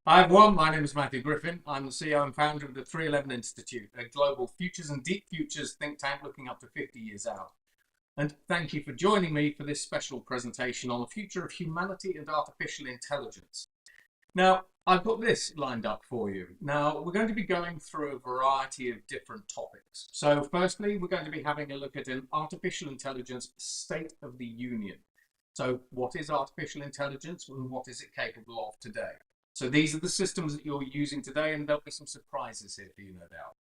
Hi everyone, my name is Matthew Griffin. I'm the CEO and founder of the 311 Institute, a global futures and deep futures think tank looking up to 50 years out. And thank you for joining me for this special presentation on the future of humanity and artificial intelligence. Now, I've got this lined up for you. Now, we're going to be going through a variety of different topics. So firstly, we're going to be having a look at an artificial intelligence state of the union. So what is artificial intelligence and what is it capable of today? So these are the systems that you're using today, and there'll be some surprises here for you, no doubt.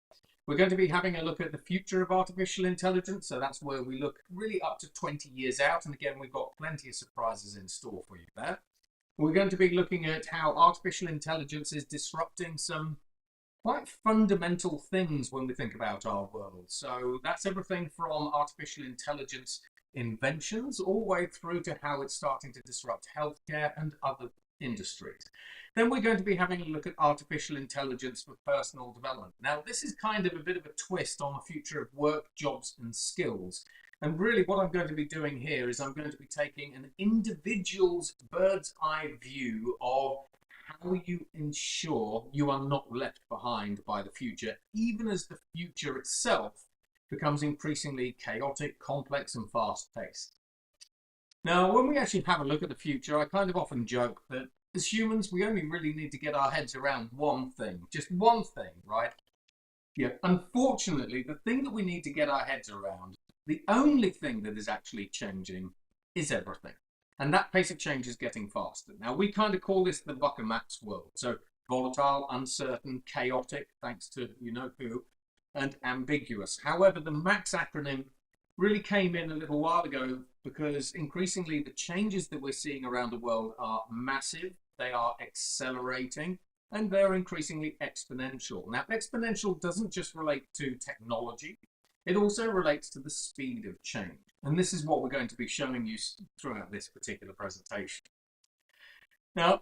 We're going to be having a look at the future of artificial intelligence. So that's where we look really up to 20 years out. And again, we've got plenty of surprises in store for you there. We're going to be looking at how artificial intelligence is disrupting some quite fundamental things when we think about our world. So that's everything from artificial intelligence inventions all the way through to how it's starting to disrupt healthcare and other industries. Then we're going to be having a look at artificial intelligence for personal development. Now, this is kind of a bit of a twist on the future of work, jobs, and skills. And really what I'm going to be doing here is I'm going to be taking an individual's bird's eye view of how you ensure you are not left behind by the future, even as the future itself becomes increasingly chaotic, complex, and fast-paced. Now, when we actually have a look at the future, I kind of often joke that as humans, we only really need to get our heads around one thing, just one thing, right? Yeah, unfortunately, the thing that we need to get our heads around, the only thing that is actually changing is everything. And that pace of change is getting faster. Now, we kind of call this the Buck and Max world. So volatile, uncertain, chaotic, thanks to you know who, and ambiguous. However, the MAX acronym really came in a little while ago because increasingly the changes that we're seeing around the world are massive, they are accelerating, and they're increasingly exponential. Now, exponential doesn't just relate to technology, it also relates to the speed of change. And this is what we're going to be showing you throughout this particular presentation. Now,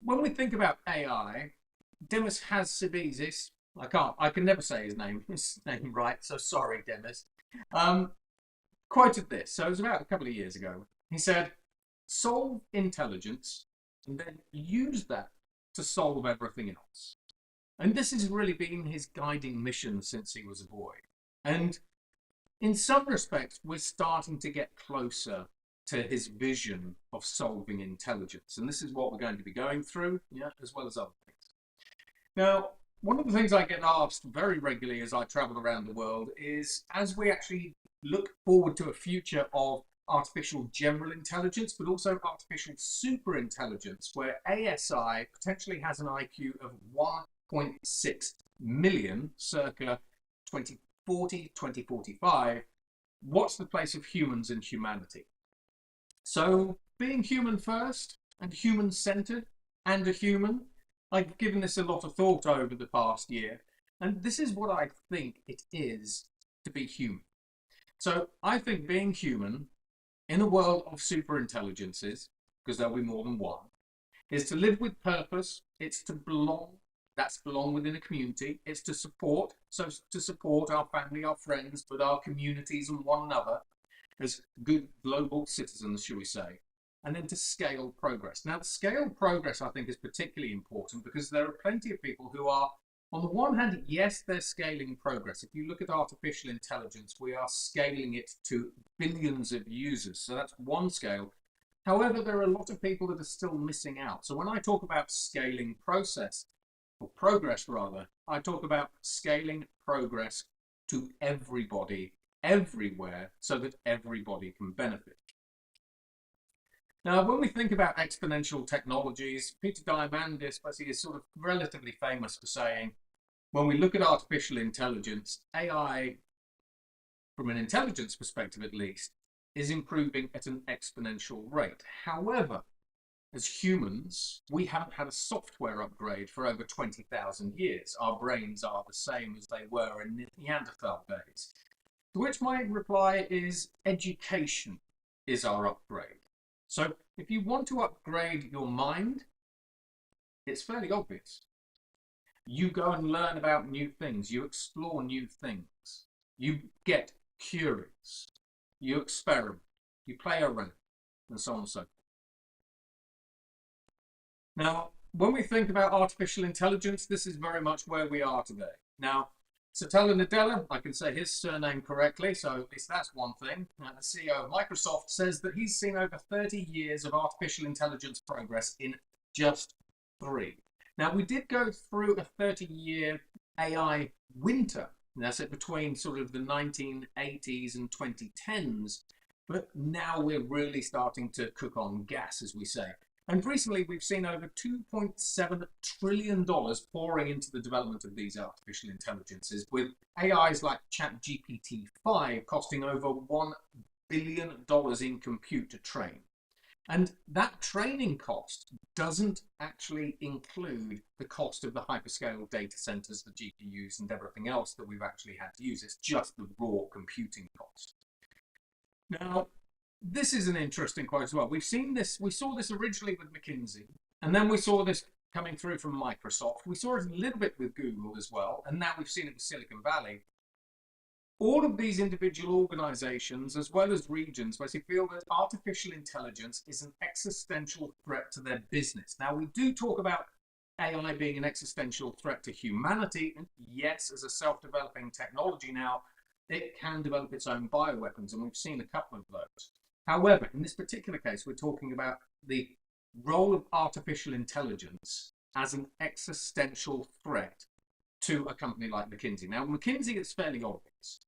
when we think about AI, Demis Hassabis, I can never say his name right, so sorry, Demis, quoted this. So it was about a couple of years ago. He said, solve intelligence and then use that to solve everything else. And this has really been his guiding mission since he was a boy. And in some respects, we're starting to get closer to his vision of solving intelligence. And this is what we're going to be going through, yeah, as well as other things. Now, one of the things I get asked very regularly as I travel around the world is, as we actually look forward to a future of artificial general intelligence, but also artificial super intelligence, where ASI potentially has an IQ of 1.6 million, circa 2040, 2045, what's the place of humans in humanity? So being human first and human-centered and a human, I've given this a lot of thought over the past year, and this is what I think it is to be human. So I think being human in a world of super intelligences, because there'll be more than one, is to live with purpose, it's to belong, that's belong within a community, it's to support, so to support our family, our friends, but our communities and one another as good global citizens, shall we say, and then to scale progress. Now, scale progress, I think, is particularly important because there are plenty of people who are, on the one hand, yes, they're scaling progress. If you look at artificial intelligence, we are scaling it to billions of users. So that's one scale. However, there are a lot of people that are still missing out. So when I talk about scaling progress rather, I talk about scaling progress to everybody, everywhere, so that everybody can benefit. Now, when we think about exponential technologies, Peter Diamandis is sort of relatively famous for saying, when we look at artificial intelligence, AI, from an intelligence perspective at least, is improving at an exponential rate. However, as humans, we haven't had a software upgrade for over 20,000 years. Our brains are the same as they were in Neanderthal days. To which my reply is education is our upgrade. So if you want to upgrade your mind, it's fairly obvious. You go and learn about new things, you explore new things, you get curious, you experiment, you play around, and so on and so forth. Now, when we think about artificial intelligence, this is very much where we are today. Now, Satya Nadella, I can say his surname correctly, so at least that's one thing. The CEO of Microsoft says that he's seen over 30 years of artificial intelligence progress in just 3. Now, we did go through a 30-year AI winter. That's it, between sort of the 1980s and 2010s, but now we're really starting to cook on gas, as we say. And recently, we've seen over $2.7 trillion pouring into the development of these artificial intelligences, with AIs like ChatGPT-5 costing over $1 billion in compute to train. And that training cost doesn't actually include the cost of the hyperscale data centers, the GPUs, and everything else that we've actually had to use. It's just the raw computing cost. Now, this is an interesting quote as well. We've seen this, we saw this originally with McKinsey, and then we saw this coming through from Microsoft. We saw it a little bit with Google as well, and now we've seen it with Silicon Valley. All of these individual organizations, as well as regions, basically feel that artificial intelligence is an existential threat to their business. Now, we do talk about AI being an existential threat to humanity, and yes, as a self-developing technology now, it can develop its own bioweapons, and we've seen a couple of those. However, in this particular case, we're talking about the role of artificial intelligence as an existential threat to a company like McKinsey. Now, McKinsey is fairly obvious.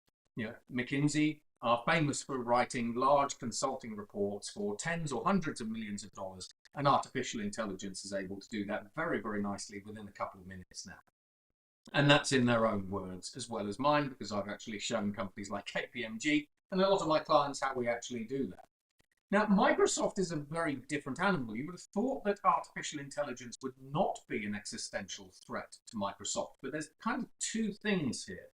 McKinsey are famous for writing large consulting reports for tens or hundreds of millions of dollars, and artificial intelligence is able to do that very, very nicely within a couple of minutes now. And that's in their own words as well as mine, because I've actually shown companies like KPMG and a lot of my clients how we actually do that. Now, Microsoft is a very different animal. You would have thought that artificial intelligence would not be an existential threat to Microsoft, but there's kind of two things here.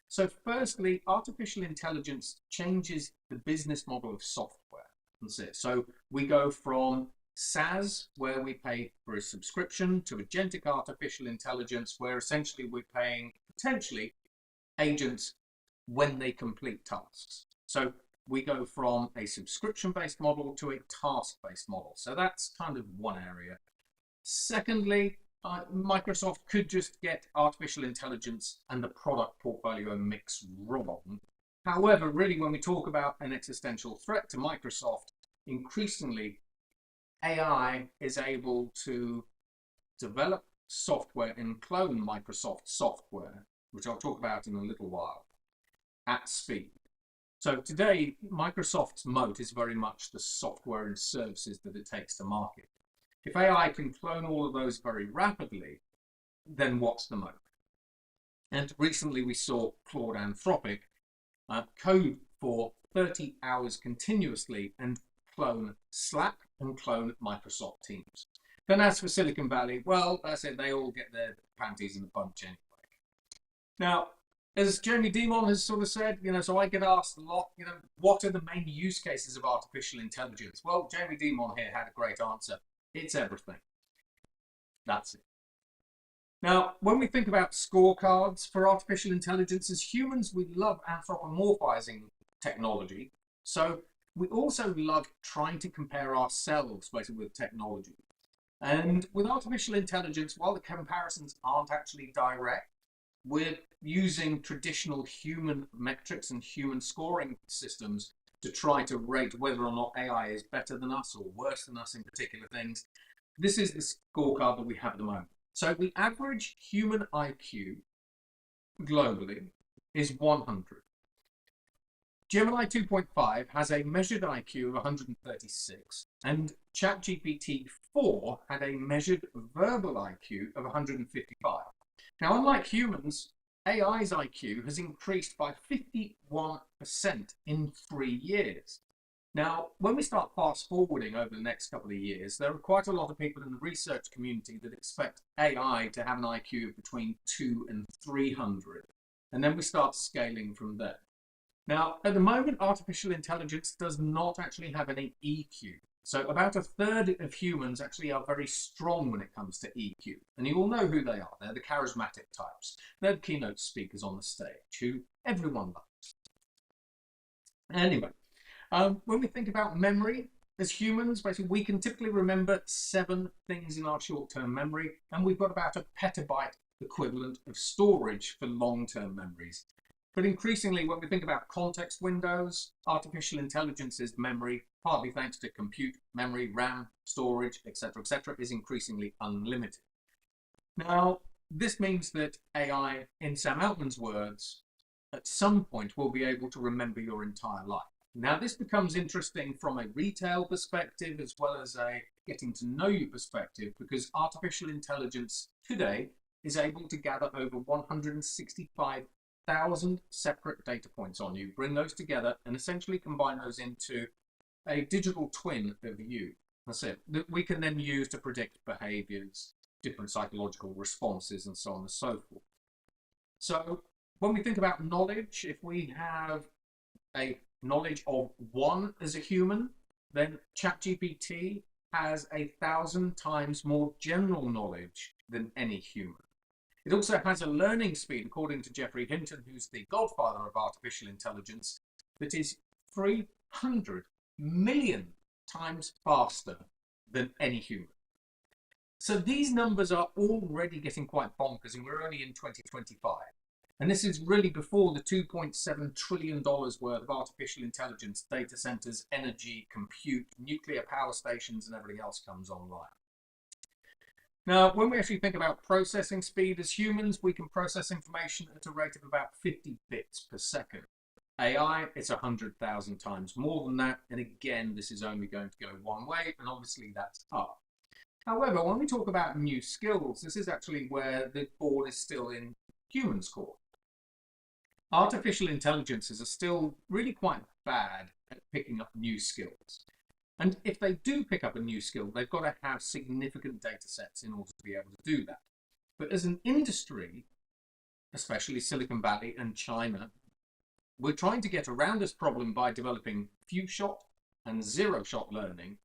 So firstly, artificial intelligence changes the business model of software. That's it. So we go from SaaS, where we pay for a subscription, to agentic artificial intelligence, where essentially we're paying potentially agents when they complete tasks. So we go from a subscription-based model to a task-based model. So that's kind of one area. Secondly, Microsoft could just get artificial intelligence and the product portfolio mix wrong. However, really, when we talk about an existential threat to Microsoft, increasingly AI is able to develop software and clone Microsoft software, which I'll talk about in a little while, at speed. So today, Microsoft's moat is very much the software and services that it takes to market. If AI can clone all of those very rapidly, then what's the moat? And recently we saw Claude Anthropic code for 30 hours continuously and clone Slack and clone Microsoft Teams. Then as for Silicon Valley, well, that's it, they all get their panties in a bunch anyway. Now, as Jamie Dimon has sort of said, so I get asked a lot, what are the main use cases of artificial intelligence? Well, Jamie Dimon here had a great answer. It's everything. That's it. Now, when we think about scorecards for artificial intelligence, as humans, we love anthropomorphizing technology. So we also love trying to compare ourselves basically with technology. And with artificial intelligence, while the comparisons aren't actually direct, we're using traditional human metrics and human scoring systems to try to rate whether or not AI is better than us or worse than us in particular things. This is the scorecard that we have at the moment. So the average human IQ globally is 100. Gemini 2.5 has a measured IQ of 136, and ChatGPT-4 had a measured verbal IQ of 155. Now, unlike humans, AI's IQ has increased by 51% in 3 years. Now, when we start fast forwarding over the next couple of years, there are quite a lot of people in the research community that expect AI to have an IQ of between 200 and 300. And then we start scaling from there. Now, at the moment, artificial intelligence does not actually have any EQ. So about a third of humans actually are very strong when it comes to EQ. And you all know who they are. They're the charismatic types. They're the keynote speakers on the stage who everyone loves. Anyway, when we think about memory, as humans, basically, we can typically remember 7 things in our short-term memory, and we've got about a petabyte equivalent of storage for long-term memories. But increasingly, when we think about context windows, artificial intelligence's memory, partly thanks to compute, memory, RAM, storage, etc., is increasingly unlimited. Now, this means that AI, in Sam Altman's words, at some point will be able to remember your entire life. Now, this becomes interesting from a retail perspective as well as a getting to know you perspective, because artificial intelligence today is able to gather over 165,000 separate data points on you, bring those together and essentially combine those into a digital twin of you. That's it. That we can then use to predict behaviors, different psychological responses, and so on and so forth. So when we think about knowledge, if we have a knowledge of 1 as a human, then ChatGPT has 1,000 times more general knowledge than any human. It also has a learning speed, according to Geoffrey Hinton, who's the godfather of artificial intelligence, that is 300 million times faster than any human. So these numbers are already getting quite bonkers, and we're only in 2025. And this is really before the $2.7 trillion worth of artificial intelligence, data centers, energy, compute, nuclear power stations, and everything else comes online. Now, when we actually think about processing speed as humans, we can process information at a rate of about 50 bits per second. AI, it's 100,000 times more than that. And again, this is only going to go one way, and obviously that's up. However, when we talk about new skills, this is actually where the ball is still in humans' court. Artificial intelligences are still really quite bad at picking up new skills. And if they do pick up a new skill, they've got to have significant data sets in order to be able to do that. But as an industry, especially Silicon Valley and China, we're trying to get around this problem by developing few-shot and zero-shot learning,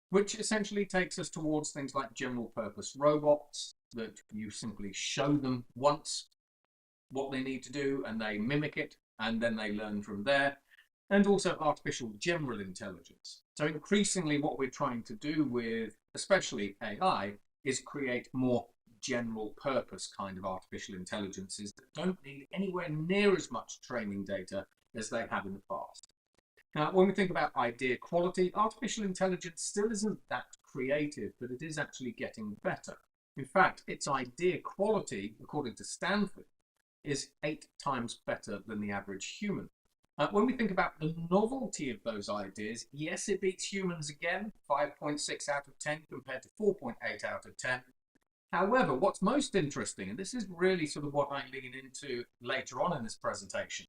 which essentially takes us towards things like general-purpose robots that you simply show them once what they need to do and they mimic it and then they learn from there, and also artificial general intelligence. So increasingly what we're trying to do with especially AI is create more general purpose kind of artificial intelligences that don't need anywhere near as much training data as they have in the past. Now, when we think about idea quality, artificial intelligence still isn't that creative, but it is actually getting better. In fact, its idea quality, according to Stanford, is 8 times better than the average human. When we think about the novelty of those ideas, yes, it beats humans again, 5.6 out of 10 compared to 4.8 out of 10. However, what's most interesting, and this is really sort of what I lean into later on in this presentation,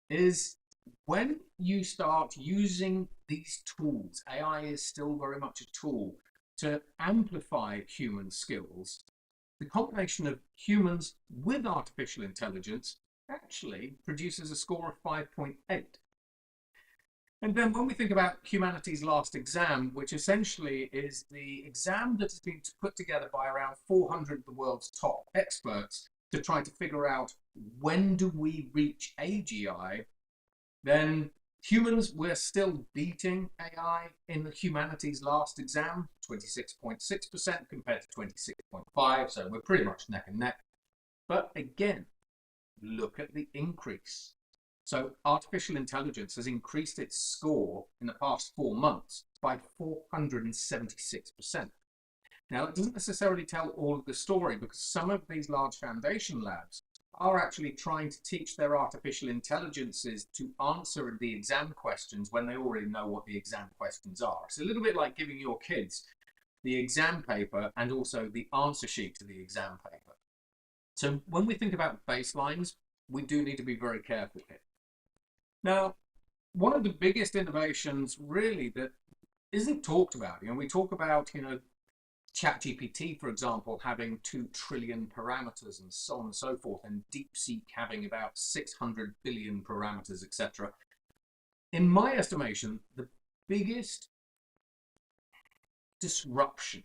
is when you start using these tools, AI is still very much a tool to amplify human skills. The combination of humans with artificial intelligence actually produces a score of 5.8. And then when we think about humanity's last exam, which essentially is the exam that has been put together by around 400 of the world's top experts to try to figure out when do we reach AGI, then humans, we're still beating AI in the humanity's last exam, 26.6% compared to 26.5%, so we're pretty much neck and neck. But again, look at the increase. So artificial intelligence has increased its score in the past 4 months by 476%. Now, it doesn't necessarily tell all of the story, because some of these large foundation labs are actually trying to teach their artificial intelligences to answer the exam questions when they already know what the exam questions are. It's a little bit like giving your kids the exam paper and also the answer sheet to the exam paper. So when we think about baselines, we do need to be very careful here. Now, one of the biggest innovations really that isn't talked about, we talk about, ChatGPT, for example, having 2 trillion parameters and so on and so forth, and DeepSeek having about 600 billion parameters, etc. In my estimation, the biggest disruption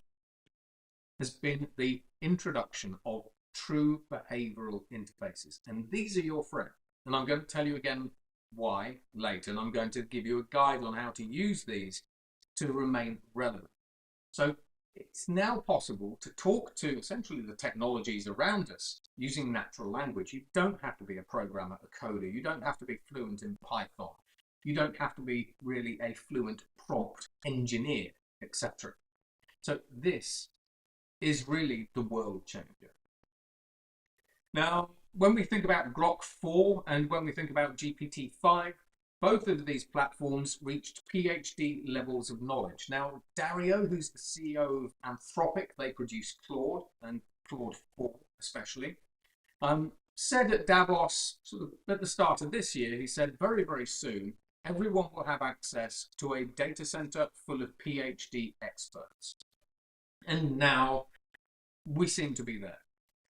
has been the introduction of true behavioral interfaces. And these are your friend. And I'm going to tell you again why later, and I'm going to give you a guide on how to use these to remain relevant. So it's now possible to talk to essentially the technologies around us using natural language. You don't have to be a programmer, a coder. You don't have to be fluent in Python. You don't have to be really a fluent prompt engineer, etc. So this is really the world changer. Now, when we think about Grok 4 and when we think about GPT-5, both of these platforms reached PhD levels of knowledge. Now, Dario, who's the CEO of Anthropic, they produce Claude and Claude 4 especially, said at Davos, sort of at the start of this year, he said very, very soon, everyone will have access to a data center full of PhD experts. And we seem to be there.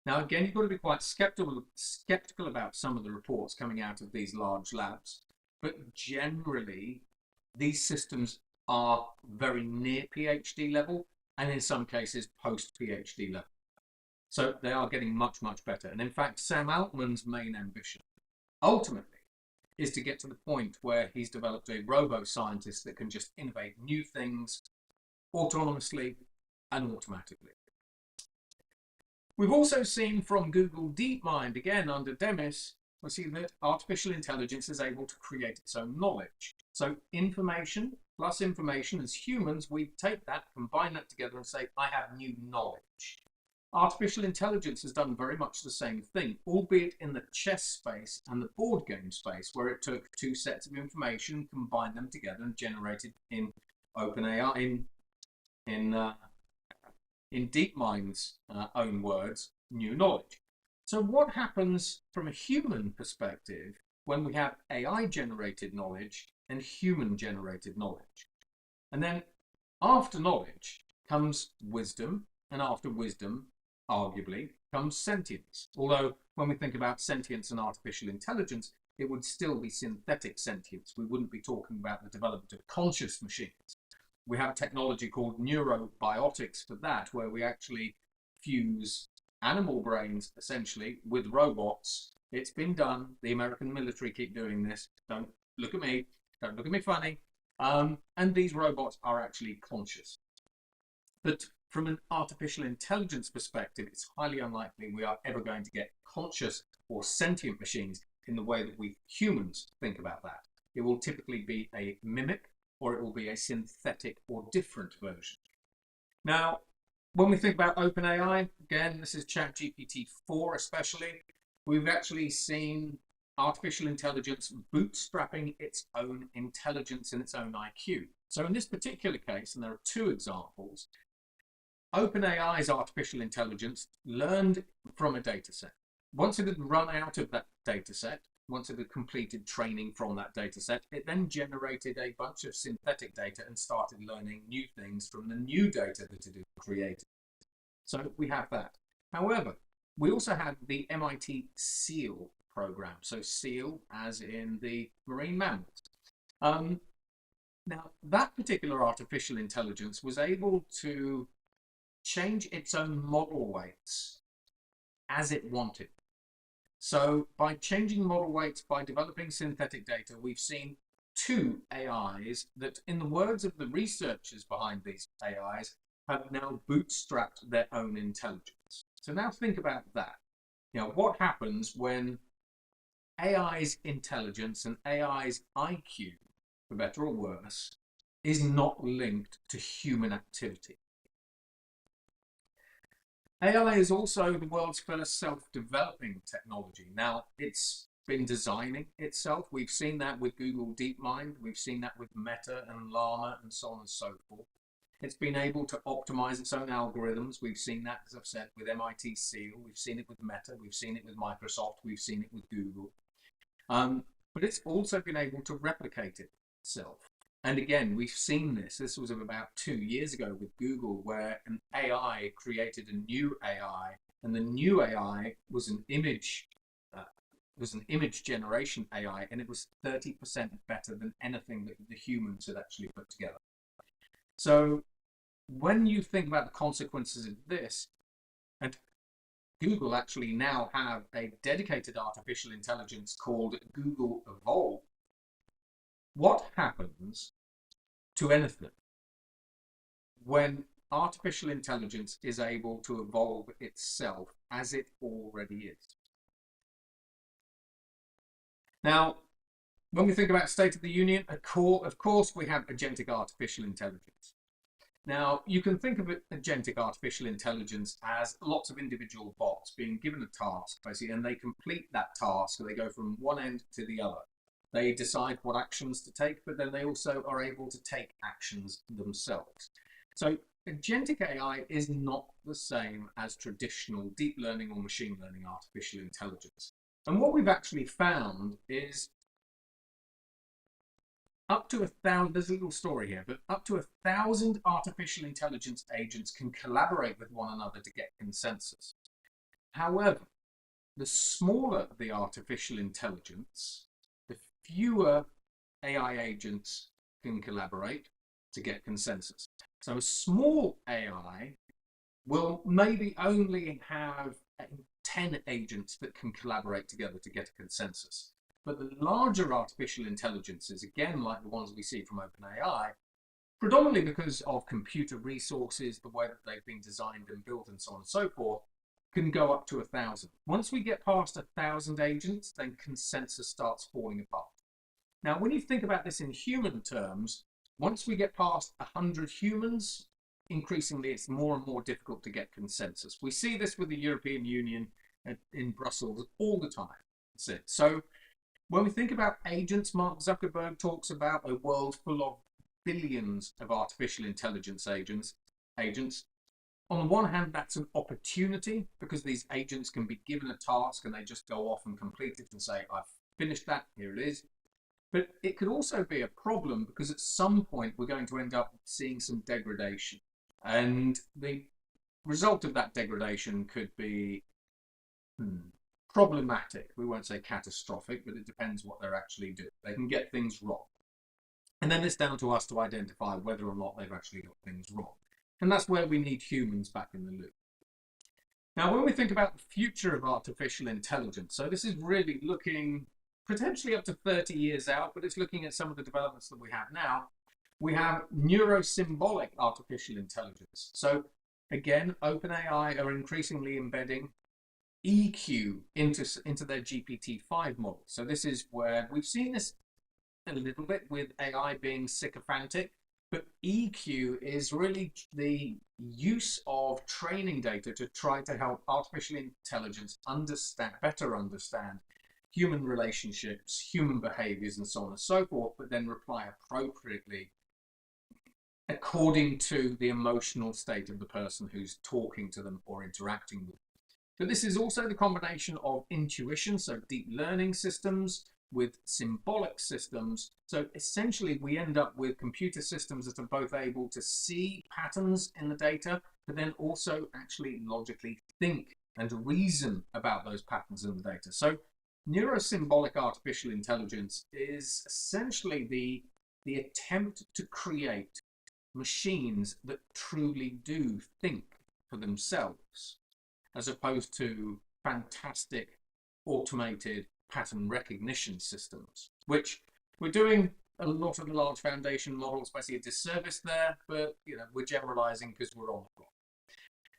Now, again, you've got to be quite skeptical about some of the reports coming out of these large labs. But generally, these systems are very near PhD level, and in some cases, post-PhD level. So they are getting much, much better. And in fact, Sam Altman's main ambition, ultimately, is to get to the point where he's developed a robo-scientist that can just innovate new things autonomously and automatically. We've also seen from Google DeepMind, again under Demis, we see that artificial intelligence is able to create its own knowledge. So information plus information, as humans, we take that, combine that together and say, I have new knowledge. Artificial intelligence has done very much the same thing, albeit in the chess space and the board game space, where it took two sets of information, combined them together and generated in OpenAI, in DeepMind's own words, new knowledge. So what happens from a human perspective when we have AI-generated knowledge and human-generated knowledge? And then after knowledge comes wisdom, and after wisdom, arguably, comes sentience. Although when we think about sentience and artificial intelligence, it would still be synthetic sentience. We wouldn't be talking about the development of conscious machines. We have technology called neuro-biotics for that, where we actually fuse animal brains, essentially, with robots. It's been done. The American military keep doing this. Don't look at me. Don't look at me funny. And these robots are actually conscious. But from an artificial intelligence perspective, it's highly unlikely we are ever going to get conscious or sentient machines in the way that we humans think about that. It will typically be a mimic, or it will be a synthetic or different version. Now, when we think about OpenAI, again, this is ChatGPT-4 especially, we've actually seen artificial intelligence bootstrapping its own intelligence and its own IQ. So in this particular case, and there are two examples, OpenAI's artificial intelligence learned from a data set. Once it had run out of that data set, once it had completed training from that data set, it then generated a bunch of synthetic data and started learning new things from the new data that it had created. So we have that. However, we also had the MIT SEAL program. So SEAL as in the marine mammals. Now, that particular artificial intelligence was able to change its own model weights as it wanted. So by changing model weights, by developing synthetic data, we've seen two AIs that, in the words of the researchers behind these AIs, have now bootstrapped their own intelligence. So now think about that. You know, what happens when AI's intelligence and AI's IQ, for better or worse, is not linked to human activity? AI is also the world's first self-developing technology. Now, it's been designing itself. We've seen that with Google DeepMind. We've seen that with Meta and Llama and so on and so forth. It's been able to optimize its own algorithms. We've seen that, as I've said, with MIT SEAL. We've seen it with Meta. We've seen it with Microsoft. We've seen it with Google. But it's also been able to replicate itself. And again, we've seen this. This was about 2 years ago with Google, where an AI created a new AI, and the new AI was an image generation AI, and it was 30% better than anything that the humans had actually put together. So when you think about the consequences of this, and Google actually now have a dedicated artificial intelligence called Google Evolve, what happens to anything when artificial intelligence is able to evolve itself as it already is. Now, when we think about State of the Union, of course, we have agentic artificial intelligence. Now, you can think of agentic artificial intelligence as lots of individual bots being given a task, basically, and they complete that task, and they go from one end to the other. They decide what actions to take, but then they also are able to take actions themselves. So agentic AI is not the same as traditional deep learning or machine learning artificial intelligence. And what we've actually found is up to 1,000, there's a little story here, but up to 1,000 artificial intelligence agents can collaborate with one another to get consensus. However, the smaller the artificial intelligence, the fewer AI agents can collaborate to get consensus. So a small AI will maybe only have 10 agents that can collaborate together to get a consensus. But the larger artificial intelligences, again, like the ones we see from OpenAI, predominantly because of computer resources, the way that they've been designed and built and so on and so forth, can go up to 1,000. Once we get past 1,000 agents, then consensus starts falling apart. Now, when you think about this in human terms, once we get past 100 humans, increasingly it's more and more difficult to get consensus. We see this with the European Union in Brussels all the time. That's it. So when we think about agents, Mark Zuckerberg talks about a world full of billions of artificial intelligence agents. On the one hand, that's an opportunity because these agents can be given a task and they just go off and complete it and say, I've finished that, here it is. But it could also be a problem because at some point we're going to end up seeing some degradation. And the result of that degradation could be problematic. We won't say catastrophic, but it depends what they're actually doing. They can get things wrong. And then it's down to us to identify whether or not they've actually got things wrong. And that's where we need humans back in the loop. Now, when we think about the future of artificial intelligence, so this is really looking potentially up to 30 years out, but it's looking at some of the developments that we have now. We have neuro-symbolic artificial intelligence. So again, OpenAI are increasingly embedding EQ into their GPT-5 model. So this is where we've seen this a little bit with AI being sycophantic, but EQ is really the use of training data to try to help artificial intelligence better understand human relationships, human behaviors, and so on and so forth, but then reply appropriately according to the emotional state of the person who's talking to them or interacting with them. So this is also the combination of intuition, so deep learning systems, with symbolic systems. So essentially we end up with computer systems that are both able to see patterns in the data, but then also actually logically think and reason about those patterns in the data. So neuro-symbolic artificial intelligence is essentially the attempt to create machines that truly do think for themselves, as opposed to fantastic automated pattern recognition systems, which we're doing a lot of the large foundation models basically a disservice there, but we're generalizing because we're on the clock.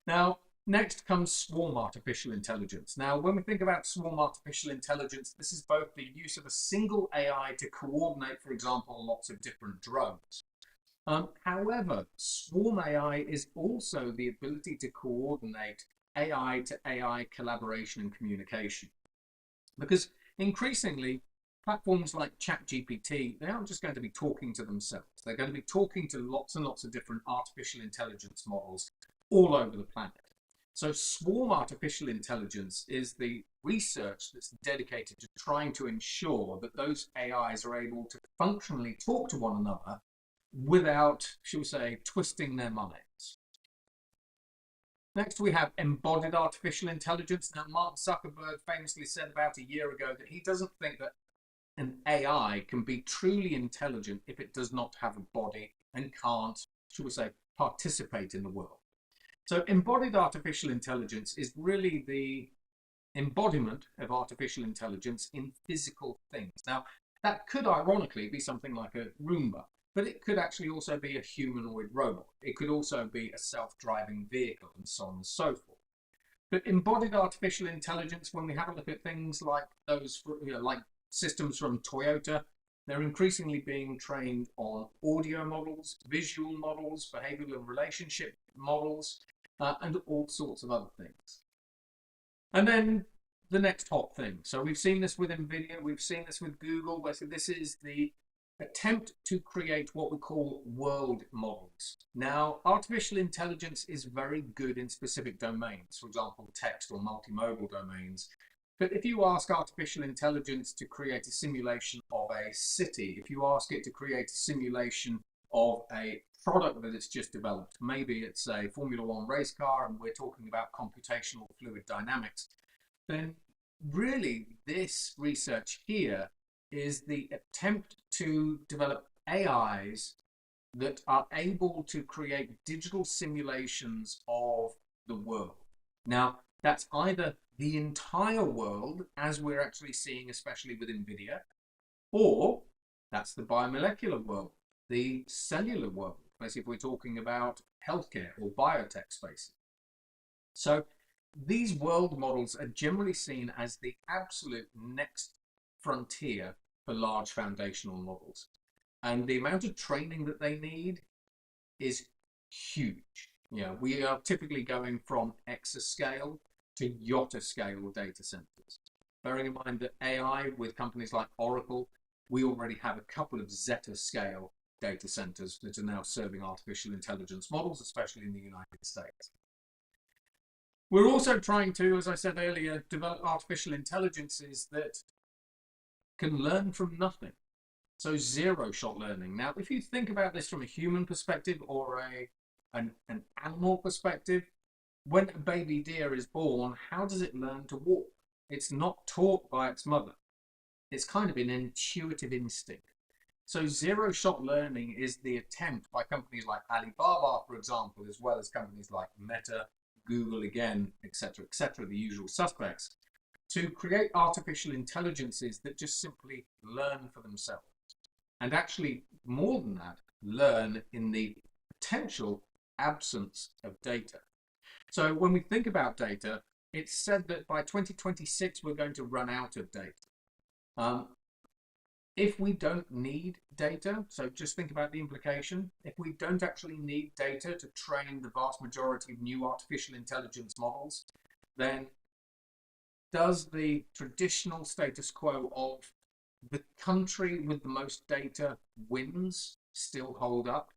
Now, next comes swarm artificial intelligence. Now, when we think about swarm artificial intelligence, this is both the use of a single AI to coordinate, for example, lots of different drones. However, swarm AI is also the ability to coordinate AI to AI collaboration and communication. Because increasingly, platforms like ChatGPT, they aren't just going to be talking to themselves. They're going to be talking to lots and lots of different artificial intelligence models all over the planet. So swarm artificial intelligence is the research that's dedicated to trying to ensure that those AIs are able to functionally talk to one another without, shall we say, twisting their minds. Next, we have embodied artificial intelligence. Now, Mark Zuckerberg famously said about a year ago that he doesn't think that an AI can be truly intelligent if it does not have a body and can't, shall we say, participate in the world. So embodied artificial intelligence is really the embodiment of artificial intelligence in physical things. Now, that could ironically be something like a Roomba. but it could actually also be a humanoid robot. It could also be a self-driving vehicle, and so on and so forth. But embodied artificial intelligence, when we have a look at things like those, like systems from Toyota, they're increasingly being trained on audio models, visual models, behavioral and relationship models, and all sorts of other things. And then the next hot thing. So we've seen this with NVIDIA, we've seen this with Google. Basically, this is the attempt to create what we call world models. Now, artificial intelligence is very good in specific domains, for example, text or multimodal domains. But if you ask artificial intelligence to create a simulation of a city, if you ask it to create a simulation of a product that it's just developed, maybe it's a Formula One race car and we're talking about computational fluid dynamics, then really this research here is the attempt to develop AIs that are able to create digital simulations of the world. Now, that's either the entire world, as we're actually seeing, especially with NVIDIA, or that's the biomolecular world, the cellular world, basically if we're talking about healthcare or biotech spaces. So these world models are generally seen as the absolute next frontier for large foundational models. And the amount of training that they need is huge. We are typically going from exascale to yotta-scale data centers. Bearing in mind that AI with companies like Oracle, we already have a couple of zetta-scale data centers that are now serving artificial intelligence models, especially in the United States. We're also trying to, as I said earlier, develop artificial intelligences that can learn from nothing. So zero-shot learning. Now, if you think about this from a human perspective or an animal perspective, when a baby deer is born, how does it learn to walk? It's not taught by its mother. It's kind of an intuitive instinct. So zero-shot learning is the attempt by companies like Alibaba, for example, as well as companies like Meta, Google again, etc., the usual suspects, to create artificial intelligences that just simply learn for themselves. And actually, more than that, learn in the potential absence of data. So when we think about data, it's said that by 2026, we're going to run out of data. If we don't need data, so just think about the implication, if we don't actually need data to train the vast majority of new artificial intelligence models, then does the traditional status quo of the country with the most data wins still hold up?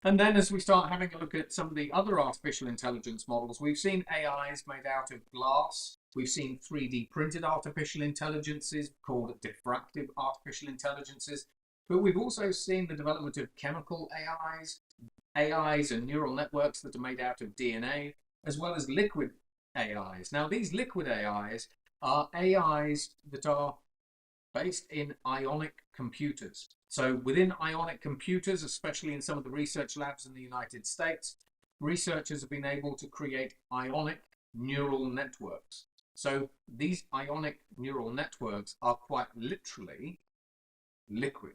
And then as we start having a look at some of the other artificial intelligence models, we've seen AIs made out of glass. We've seen 3D printed artificial intelligences called diffractive artificial intelligences. But we've also seen the development of chemical AIs and neural networks that are made out of DNA, as well as liquid AIs. Now, these liquid AIs are AIs that are based in ionic computers. So within ionic computers, especially in some of the research labs in the United States, researchers have been able to create ionic neural networks. So these ionic neural networks are quite literally liquid.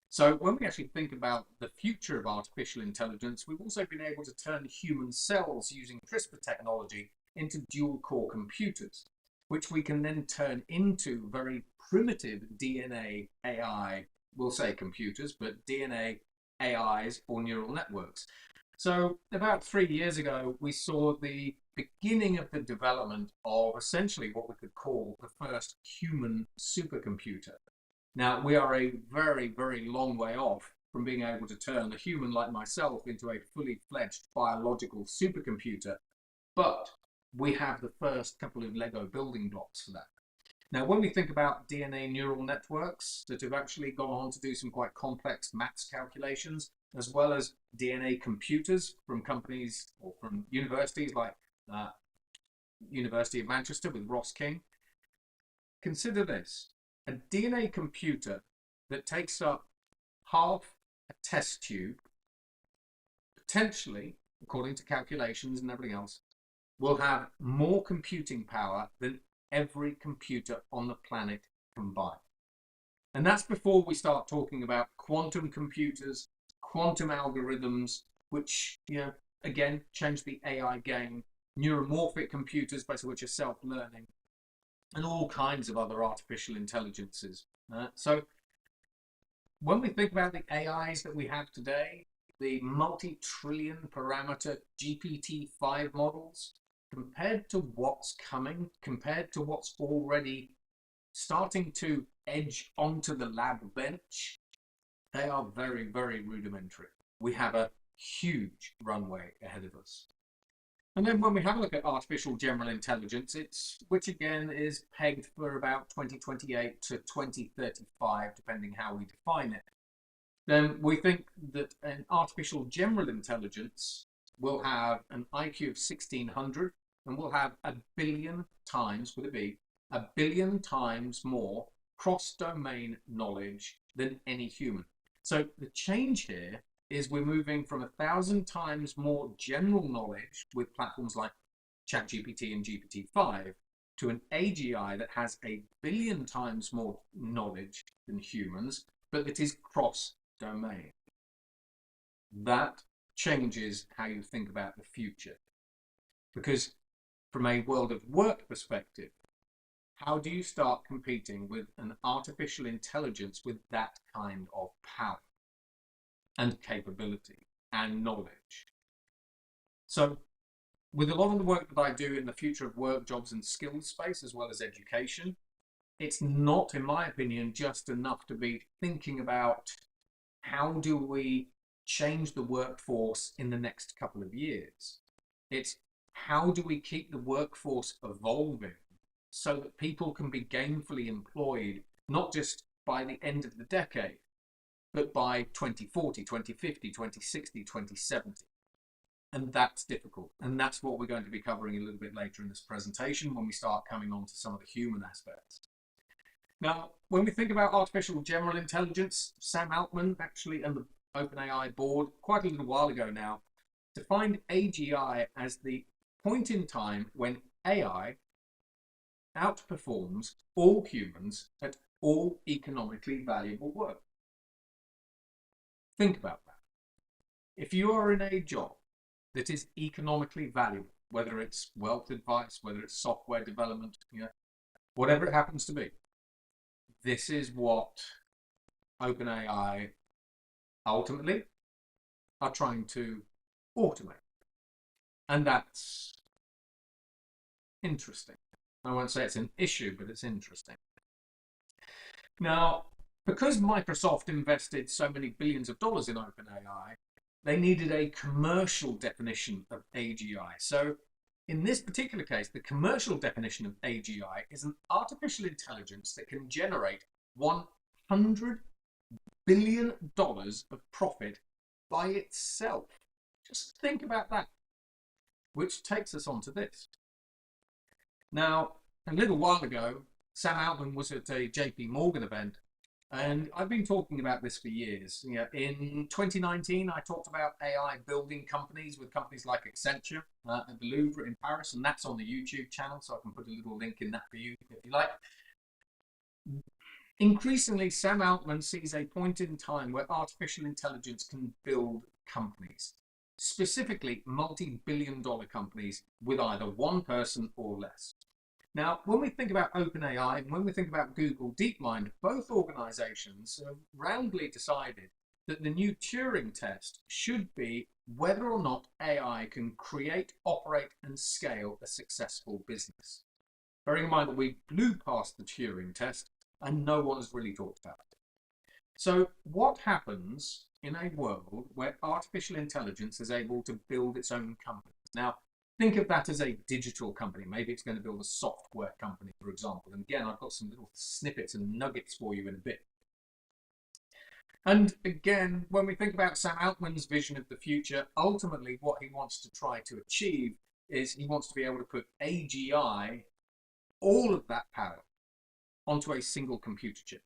So when we actually think about the future of artificial intelligence, we've also been able to turn human cells using CRISPR technology into dual-core computers, which we can then turn into very primitive DNA AI, we'll say computers, but DNA AIs or neural networks. So about 3 years ago, we saw the beginning of the development of essentially what we could call the first human supercomputer. Now, we are a very, very long way off from being able to turn a human like myself into a fully fledged biological supercomputer, but we have the first couple of Lego building blocks for that. Now, when we think about DNA neural networks that have actually gone on to do some quite complex maths calculations, as well as DNA computers from companies or from universities like University of Manchester with Ross King, consider this. A DNA computer that takes up half a test tube, potentially, according to calculations and everything else, will have more computing power than every computer on the planet combined. And that's before we start talking about quantum computers, quantum algorithms, which, again, change the AI game, neuromorphic computers, basically which are self-learning, and all kinds of other artificial intelligences. So when we think about the AIs that we have today, the multi-trillion parameter GPT-5 models, compared to what's coming, compared to what's already starting to edge onto the lab bench, they are very, very rudimentary. We have a huge runway ahead of us. And then when we have a look at artificial general intelligence, which again is pegged for about 2028 to 2035, depending how we define it, then we think that an artificial general intelligence will have an IQ of 1600 and will have 1 billion times, with a B, 1 billion times more cross-domain knowledge than any human. So the change here is we're moving from 1,000 times more general knowledge with platforms like ChatGPT and GPT-5 to an AGI that has 1 billion times more knowledge than humans, but that is cross-domain. That changes how you think about the future. Because from a world of work perspective, how do you start competing with an artificial intelligence with that kind of power and capability and knowledge? So with a lot of the work that I do in the future of work, jobs and skills space, as well as education, it's not, in my opinion, just enough to be thinking about how do we change the workforce in the next couple of years. It's how do we keep the workforce evolving so that people can be gainfully employed, not just by the end of the decade, but by 2040, 2050, 2060, 2070. And that's difficult. And that's what we're going to be covering a little bit later in this presentation when we start coming on to some of the human aspects. Now, when we think about artificial general intelligence, Sam Altman actually and the OpenAI board quite a little while ago now defined AGI as the point in time when AI outperforms all humans at all economically valuable work. Think about that. If you are in a job that is economically valuable, whether it's wealth advice, whether it's software development, whatever it happens to be, this is what OpenAI ultimately are trying to automate. And that's interesting. I won't say it's an issue, but it's interesting. Now, because Microsoft invested so many billions of dollars in OpenAI, they needed a commercial definition of AGI. So in this particular case, the commercial definition of AGI is an artificial intelligence that can generate $100 billion of profit by itself. Just think about that. Which takes us on to this. Now, a little while ago, Sam Altman was at a JP Morgan event, and I've been talking about this for years. In 2019, I talked about AI building companies with companies like Accenture at the Louvre in Paris, and that's on the YouTube channel, so I can put a little link in that for you if you like. Increasingly, Sam Altman sees a point in time where artificial intelligence can build companies, specifically multi-billion-dollar companies with either one person or less. Now, when we think about OpenAI and when we think about Google DeepMind, both organizations have roundly decided that the new Turing test should be whether or not AI can create, operate, and scale a successful business. Bearing in mind that we blew past the Turing test and no one has really talked about it. So what happens in a world where artificial intelligence is able to build its own companies? Now, think of that as a digital company. Maybe it's going to build a software company, for example. And again, I've got some little snippets and nuggets for you in a bit. And again, when we think about Sam Altman's vision of the future, ultimately what he wants to try to achieve is he wants to be able to put AGI, all of that power, onto a single computer chip.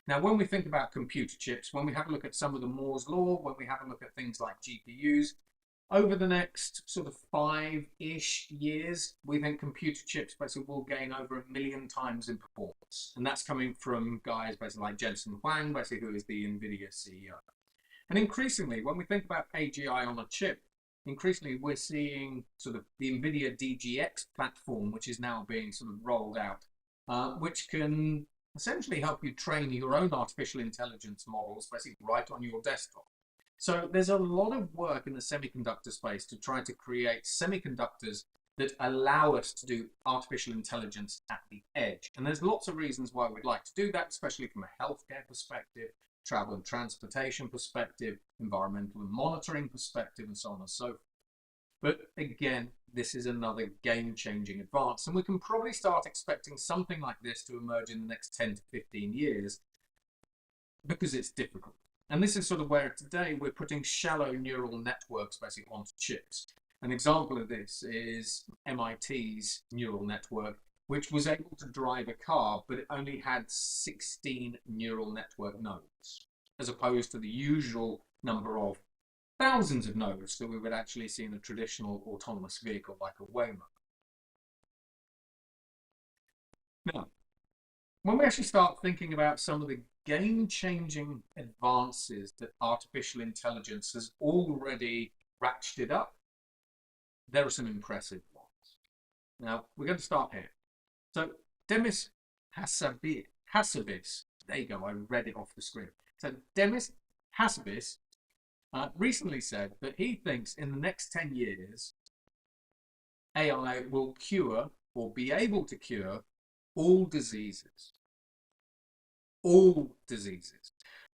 Now, when we think about computer chips, when we have a look at some of the Moore's law, when we have a look at things like GPUs, Over the next sort of 5-ish years, we think computer chips basically will gain over 1 million times in performance. And that's coming from guys basically like Jensen Huang, basically who is the NVIDIA CEO. And increasingly, when we think about AGI on a chip, increasingly we're seeing sort of the NVIDIA DGX platform, which is now being sort of rolled out, which can essentially help you train your own artificial intelligence models basically right on your desktop. So there's a lot of work in the semiconductor space to try to create semiconductors that allow us to do artificial intelligence at the edge. And there's lots of reasons why we'd like to do that, especially from a healthcare perspective, travel and transportation perspective, environmental and monitoring perspective, and so on and so forth. But again, this is another game-changing advance, and we can probably start expecting something like this to emerge in the next 10 to 15 years because it's difficult. And this is sort of where today we're putting shallow neural networks basically onto chips. An example of this is MIT's neural network, which was able to drive a car, but it only had 16 neural network nodes, as opposed to the usual number of thousands of nodes that we would actually see in a traditional autonomous vehicle like a Waymo. Now, when we actually start thinking about some of the game-changing advances that artificial intelligence has already ratcheted up, there are some impressive ones. Now, we're going to start here. So, Demis Hassabis, there you go, I read it off the screen. So, Demis Hassabis recently said that he thinks in the next 10 years, AI will cure or be able to cure all diseases. All diseases.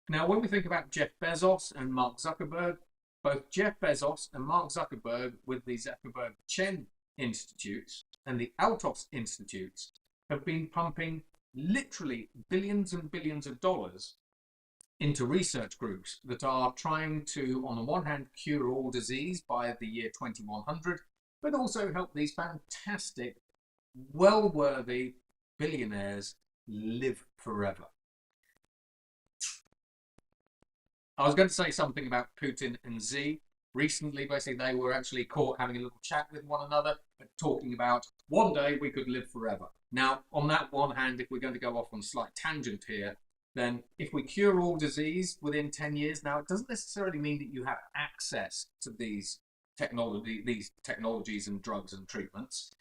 Now, when we think about Jeff Bezos and Mark Zuckerberg, both Jeff Bezos and Mark Zuckerberg with the Zuckerberg Chen Institutes and the Altos Institutes have been pumping literally billions and billions of dollars into research groups that are trying to, on the one hand, cure all disease by the year 2100, but also help these fantastic, well-worthy billionaires live forever. I was going to say something about Putin and Xi. Recently, basically, they were actually caught having a little chat with one another, talking about one day we could live forever. Now, on that one hand, if we're going to go off on a slight tangent here, then if we cure all disease within 10 years, now it doesn't necessarily mean that you have access to these technologies and drugs and treatments,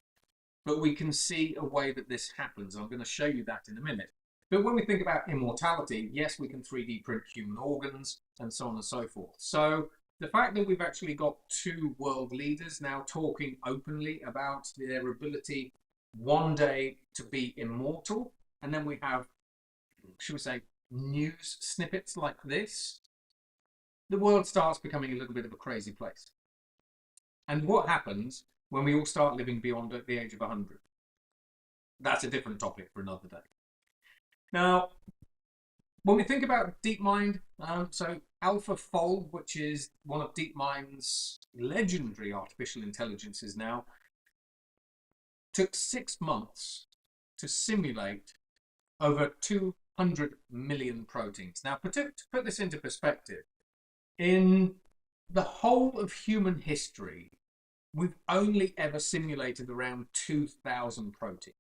but we can see a way that this happens. I'm going to show you that in a minute. But when we think about immortality, yes, we can 3D print human organs and so on and so forth. So the fact that we've actually got two world leaders now talking openly about their ability one day to be immortal, and then we have, should we say, news snippets like this, the world starts becoming a little bit of a crazy place. And what happens when we all start living beyond the age of 100? That's a different topic for another day. Now, when we think about DeepMind, so AlphaFold, which is one of DeepMind's legendary artificial intelligences now, took 6 months to simulate over 200 million proteins. Now, to put this into perspective, in the whole of human history, we've only ever simulated around 2,000 proteins.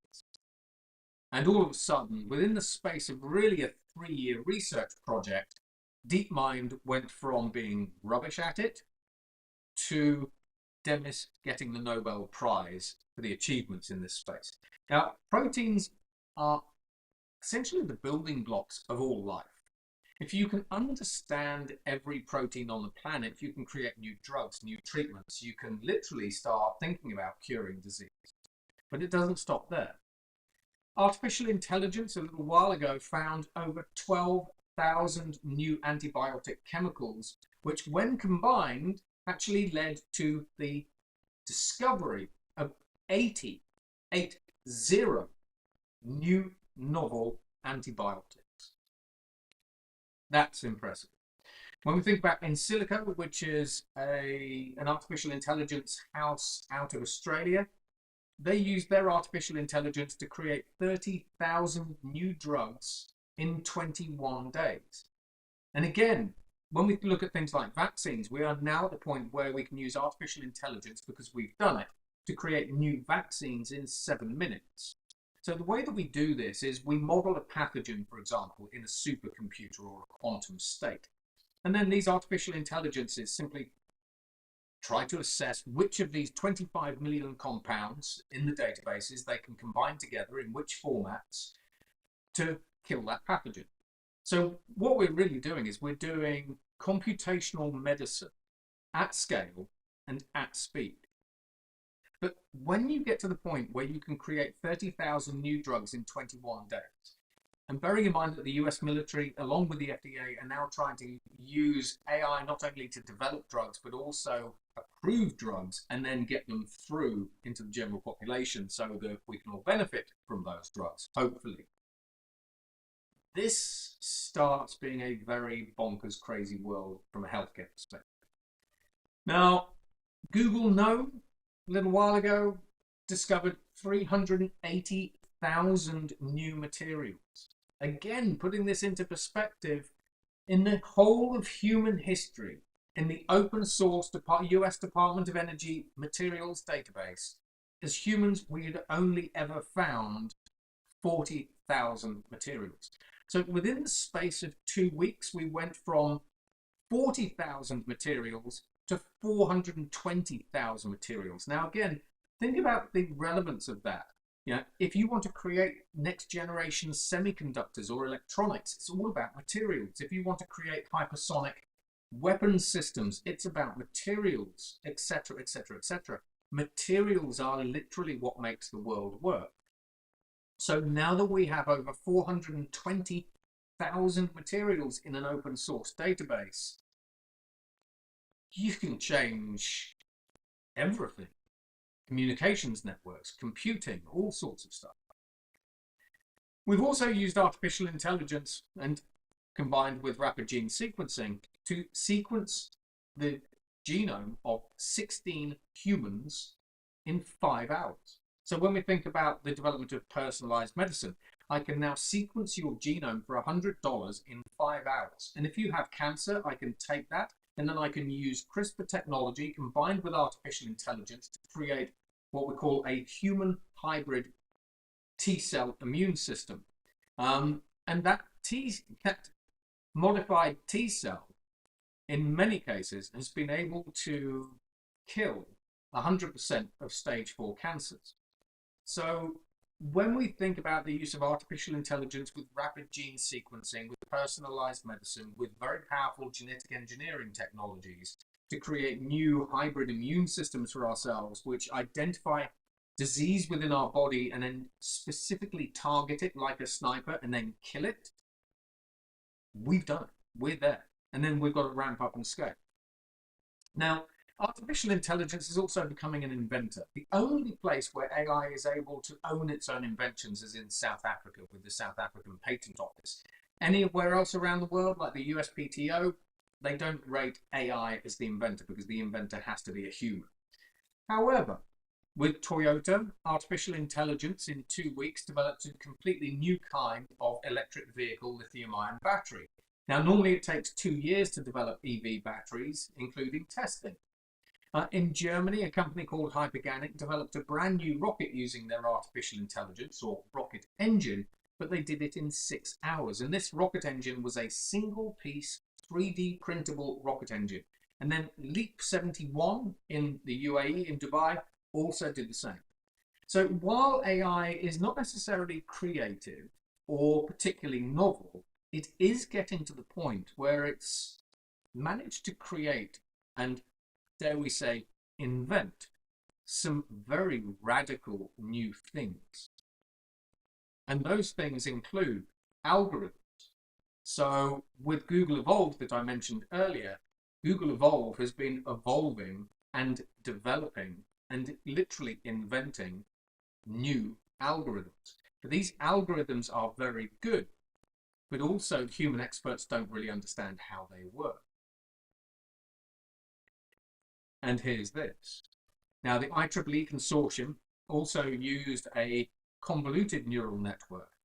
And all of a sudden, within the space of really a 3-year research project, DeepMind went from being rubbish at it to Demis getting the Nobel Prize for the achievements in this space. Now, proteins are essentially the building blocks of all life. If you can understand every protein on the planet, you can create new drugs, new treatments. You can literally start thinking about curing disease. But it doesn't stop there. Artificial intelligence a little while ago found over 12,000 new antibiotic chemicals, which when combined actually led to the discovery of 80 new novel antibiotics. That's impressive. When we think about In Silico, which is an artificial intelligence house out of Australia, they used their artificial intelligence to create 30,000 new drugs in 21 days. And again, when we look at things like vaccines, we are now at the point where we can use artificial intelligence, because we've done it, to create new vaccines in 7 minutes. So the way that we do this is we model a pathogen, for example, in a supercomputer or a quantum state. And then these artificial intelligences simply try to assess which of these 25 million compounds in the databases they can combine together in which formats to kill that pathogen. So what we're really doing is we're doing computational medicine at scale and at speed. But when you get to the point where you can create 30,000 new drugs in 21 days, and bearing in mind that the US military, along with the FDA, are now trying to use AI not only to develop drugs, but also approve drugs and then get them through into the general population so that we can all benefit from those drugs, hopefully. This starts being a very bonkers, crazy world from a healthcare perspective. Now, Google a little while ago, discovered 380,000 new materials. Again, putting this into perspective, in the whole of human history, in the open source US Department of Energy materials database, as humans, we had only ever found 40,000 materials. So within the space of 2 weeks, we went from 40,000 materials to 420,000 materials. Now, again, think about the relevance of that. If you want to create next generation semiconductors or electronics, it's all about materials. If you want to create hypersonic weapons systems, it's about materials, etc., etc., etc. Materials are literally what makes the world work. So now that we have over 420,000 materials in an open source database, you can change everything. Communications networks, computing, all sorts of stuff. We've also used artificial intelligence and combined with rapid gene sequencing to sequence the genome of 16 humans in 5 hours. So when we think about the development of personalized medicine, I can now sequence your genome for $100 in 5 hours. And if you have cancer, I can take that and then I can use CRISPR technology combined with artificial intelligence to create what we call a human hybrid T-cell immune system. And that modified T-cell, in many cases, has been able to kill 100% of stage 4 cancers. So when we think about the use of artificial intelligence with rapid gene sequencing, with personalized medicine, with very powerful genetic engineering technologies to create new hybrid immune systems for ourselves, which identify disease within our body and then specifically target it like a sniper and then kill it, we've done it. We're there. And then we've got to ramp up and scale. Now, artificial intelligence is also becoming an inventor. The only place where AI is able to own its own inventions is in South Africa with the South African Patent Office. Anywhere else around the world, like the USPTO, they don't rate AI as the inventor because the inventor has to be a human. However, with Toyota, artificial intelligence in 2 weeks developed a completely new kind of electric vehicle lithium-ion battery. Now, normally it takes 2 years to develop EV batteries, including testing. In Germany, a company called Hyperganic developed a brand new rocket using their artificial intelligence, or rocket engine, but they did it in 6 hours. And this rocket engine was a single-piece 3D printable rocket engine. And then Leap 71 in the UAE, in Dubai, also did the same. So while AI is not necessarily creative or particularly novel, it is getting to the point where it's managed to create and, dare we say, invent some very radical new things. And those things include algorithms. So with Google Evolve that I mentioned earlier, Google Evolve has been evolving and developing and literally inventing new algorithms. But these algorithms are very good, but also human experts don't really understand how they work. And here's this. Now, the IEEE consortium also used a convoluted neural network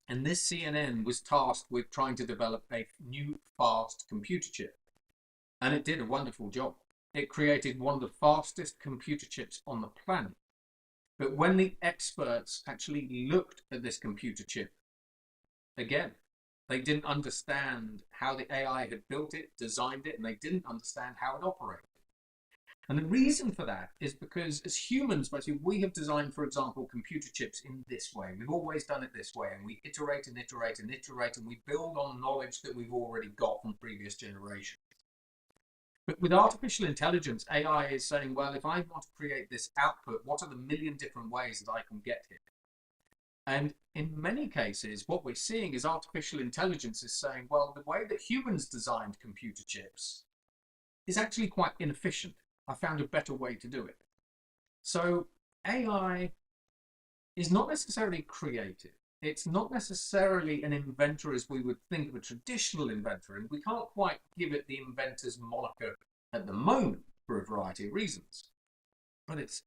And this CNN was tasked with trying to develop a new fast computer chip. And it did a wonderful job. It created one of the fastest computer chips on the planet. But when the experts actually looked at this computer chip, again, they didn't understand how the AI had built it, designed it, and they didn't understand how it operated. And the reason for that is because as humans, basically, we have designed, for example, computer chips in this way. We've always done it this way, and we iterate and iterate and iterate, and we build on knowledge that we've already got from previous generations. But with artificial intelligence, AI is saying, well, if I want to create this output, what are the million different ways that I can get here? And in many cases, what we're seeing is artificial intelligence is saying, well, the way that humans designed computer chips is actually quite inefficient. I found a better way to do it. So AI is not necessarily creative. It's not necessarily an inventor as we would think of a traditional inventor, and we can't quite give it the inventor's moniker at the moment for a variety of reasons. But it's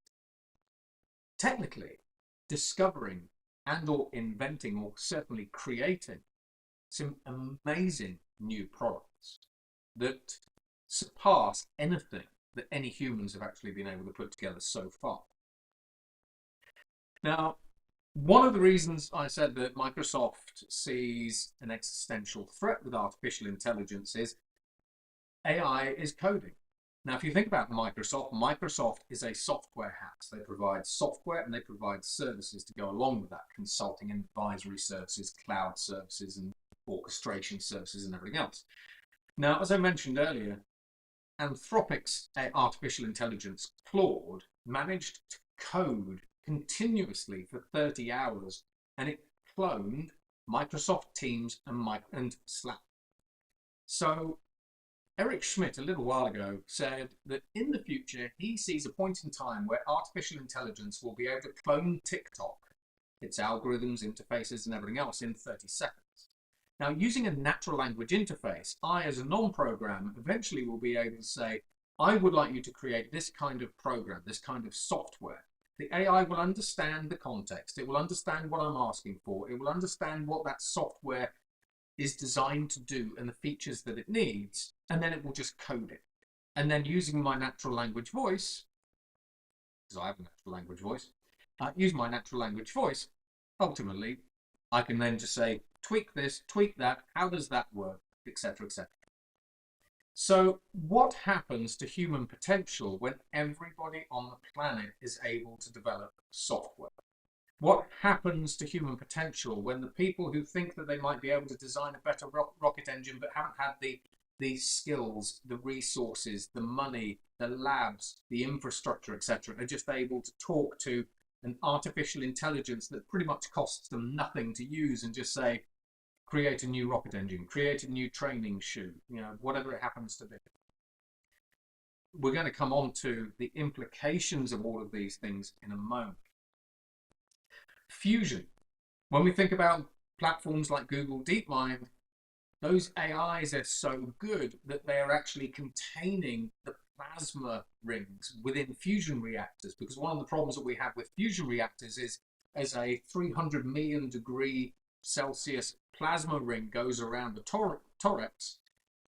technically discovering and or inventing or certainly creating some amazing new products that surpass anything that any humans have actually been able to put together so far. Now, one of the reasons I said that Microsoft sees an existential threat with artificial intelligence is AI is coding. Now, if you think about Microsoft, Microsoft is a software house. They provide software and they provide services to go along with that, consulting and advisory services, cloud services, and orchestration services and everything else. Now, as I mentioned earlier, Anthropic's artificial intelligence, Claude, managed to code continuously for 30 hours, and it cloned Microsoft Teams and Slack. So Eric Schmidt, a little while ago, said that in the future, he sees a point in time where artificial intelligence will be able to clone TikTok, its algorithms, interfaces, and everything else in 30 seconds. Now, using a natural language interface, I, as a non-programmer, eventually will be able to say, I would like you to create this kind of program, this kind of software. The AI will understand the context. It will understand what I'm asking for. It will understand what that software is designed to do and the features that it needs, and then it will just code it. And then using my natural language voice, because I have a natural language voice, using my natural language voice, ultimately, I can then just say, tweak this, tweak that, how does that work, etc., etc. So what happens to human potential when everybody on the planet is able to develop software? What happens to human potential when the people who think that they might be able to design a better rocket engine but haven't had the skills, the resources, the money, the labs, the infrastructure, etc., are just able to talk to an artificial intelligence that pretty much costs them nothing to use and just say, create a new rocket engine, create a new training shoe, whatever it happens to be. We're going to come on to the implications of all of these things in a moment. Fusion. When we think about platforms like Google DeepMind, those AIs are so good that they are actually containing the plasma rings within fusion reactors, because one of the problems that we have with fusion reactors is as a 300 million degree Celsius plasma ring goes around the torus,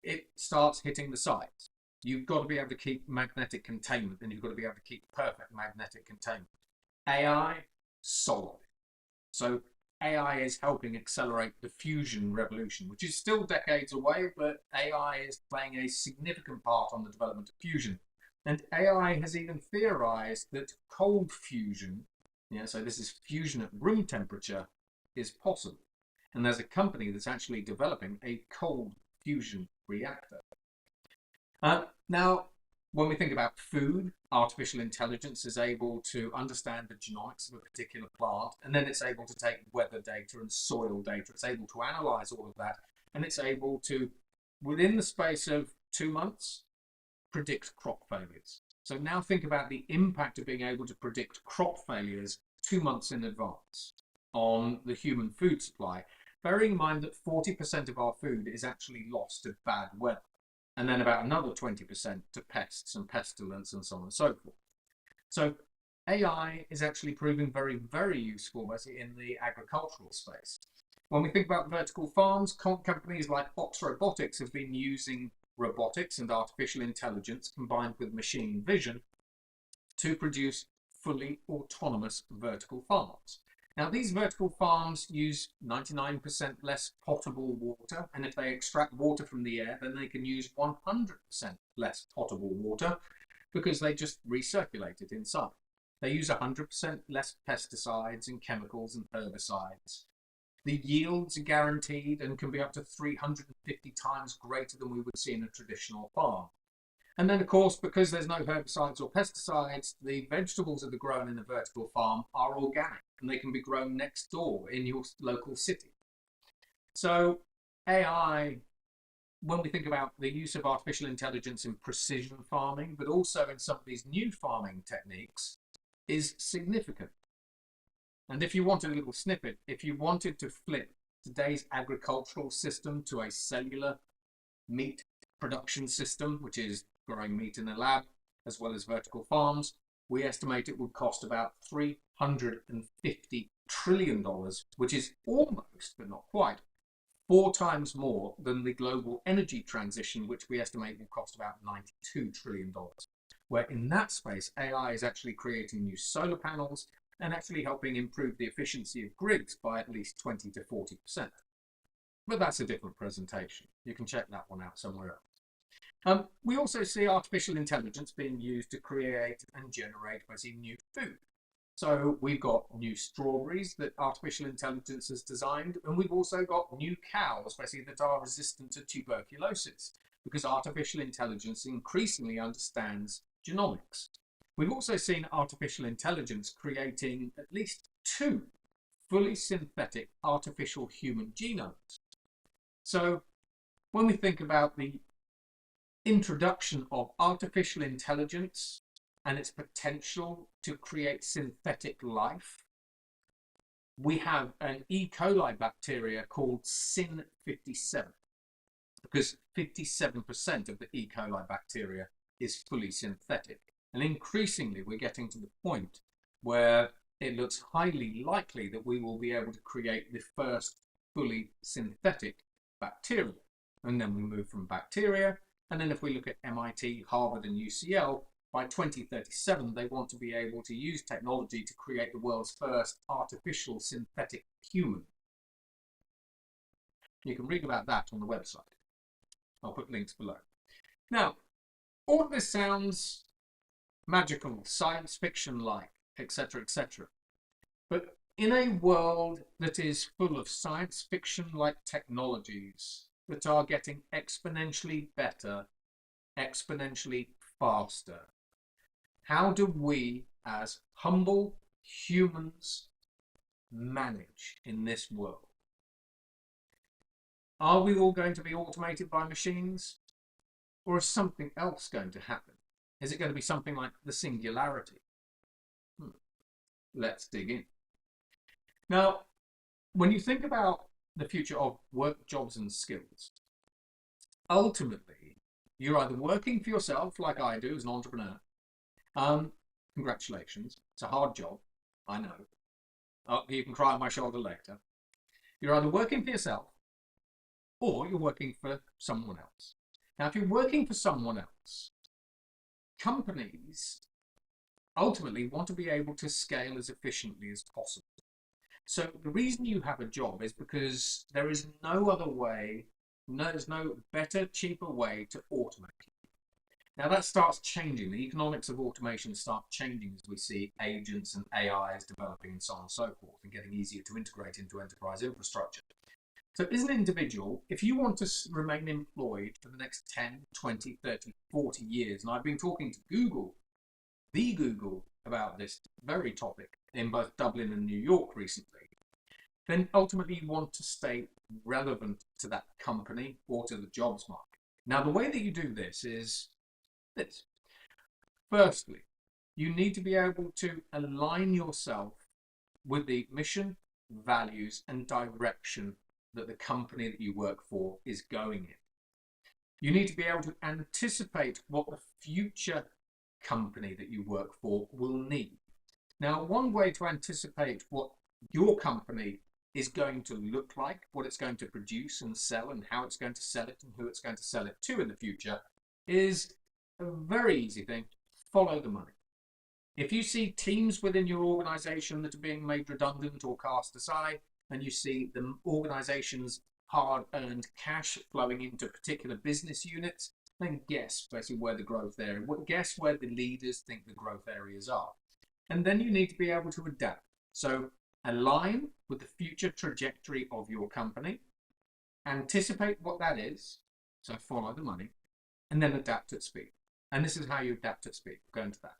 it starts hitting the sides. You've got to be able to keep magnetic containment, and you've got to be able to keep perfect magnetic containment. AI solved it. So AI is helping accelerate the fusion revolution, which is still decades away, but AI is playing a significant part on the development of fusion. And AI has even theorized that cold fusion, so this is fusion at room temperature, is possible. And there's a company that's actually developing a cold fusion reactor. Now, when we think about food, artificial intelligence is able to understand the genomics of a particular plant, and then it's able to take weather data and soil data. It's able to analyze all of that, and it's able to, within the space of 2 months, predict crop failures. So now think about the impact of being able to predict crop failures 2 months in advance on the human food supply, bearing in mind that 40% of our food is actually lost to bad weather, and then about another 20% to pests and pestilence and so on and so forth. So AI is actually proving very, very useful in the agricultural space. When we think about vertical farms, companies like Ox Robotics have been using robotics and artificial intelligence combined with machine vision to produce fully autonomous vertical farms. Now, these vertical farms use 99% less potable water, and if they extract water from the air, then they can use 100% less potable water because they just recirculate it inside. They use 100% less pesticides and chemicals and herbicides. The yields are guaranteed and can be up to 350 times greater than we would see in a traditional farm. And then, of course, because there's no herbicides or pesticides, the vegetables that are grown in a vertical farm are organic and they can be grown next door in your local city. So AI, when we think about the use of artificial intelligence in precision farming, but also in some of these new farming techniques, is significant. And if you wanted a little snippet, if you wanted to flip today's agricultural system to a cellular meat production system, which is growing meat in a lab, as well as vertical farms, we estimate it would cost about $350 trillion, which is almost, but not quite, 4 times more than the global energy transition, which we estimate will cost about $92 trillion. Where in that space, AI is actually creating new solar panels and actually helping improve the efficiency of grids by at least 20 to 40%. But that's a different presentation. You can check that one out somewhere else. We also see artificial intelligence being used to create and generate basically new food. So we've got new strawberries that artificial intelligence has designed, and we've also got new cows basically that are resistant to tuberculosis because artificial intelligence increasingly understands genomics. We've also seen artificial intelligence creating at least 2 fully synthetic artificial human genomes. So when we think about the introduction of artificial intelligence and its potential to create synthetic life, we have an E. coli bacteria called Sin57, because 57% of the E. coli bacteria is fully synthetic. And increasingly, we're getting to the point where it looks highly likely that we will be able to create the first fully synthetic bacteria. And then we move from bacteria. And then if we look at MIT, Harvard, and UCL, by 2037, they want to be able to use technology to create the world's first artificial synthetic human. You can read about that on the website. I'll put links below. Now, all of this sounds magical, science fiction-like, etc., etc. But in a world that is full of science fiction-like technologies that are getting exponentially better, exponentially faster, how do we as humble humans manage in this world? Are we all going to be automated by machines? Or is something else going to happen? Is it going to be something like the singularity? Let's dig in. Now, when you think about the future of work, jobs, and skills, ultimately, you're either working for yourself, like I do as an entrepreneur. Congratulations. It's a hard job. I know. Oh, you can cry on my shoulder later. You're either working for yourself or you're working for someone else. Now, if you're working for someone else, companies ultimately want to be able to scale as efficiently as possible. So the reason you have a job is because there is no other way, there's no better, cheaper way to automate. Now that starts changing. The economics of automation start changing as we see agents and AIs developing and so on and so forth and getting easier to integrate into enterprise infrastructure. So as an individual, if you want to remain employed for the next 10, 20, 30, 40 years, and I've been talking to Google, the Google, about this very topic in both Dublin and New York recently, then ultimately you want to stay relevant to that company or to the jobs market. Now, the way that you do this is this. Firstly, you need to be able to align yourself with the mission, values, and direction that the company that you work for is going in. You need to be able to anticipate what the future company that you work for will need. Now, one way to anticipate what your company is going to look like, what it's going to produce and sell, and how it's going to sell it and who it's going to sell it to in the future, is a very easy thing. Follow the money. If you see teams within your organization that are being made redundant or cast aside, and you see the organization's hard-earned cash flowing into particular business units, then guess basically where the growth area, guess where the leaders think the growth areas are. And then you need to be able to adapt. So align with the future trajectory of your company, anticipate what that is, so follow the money, and then adapt at speed. And this is how you adapt at speed. We'll go into that.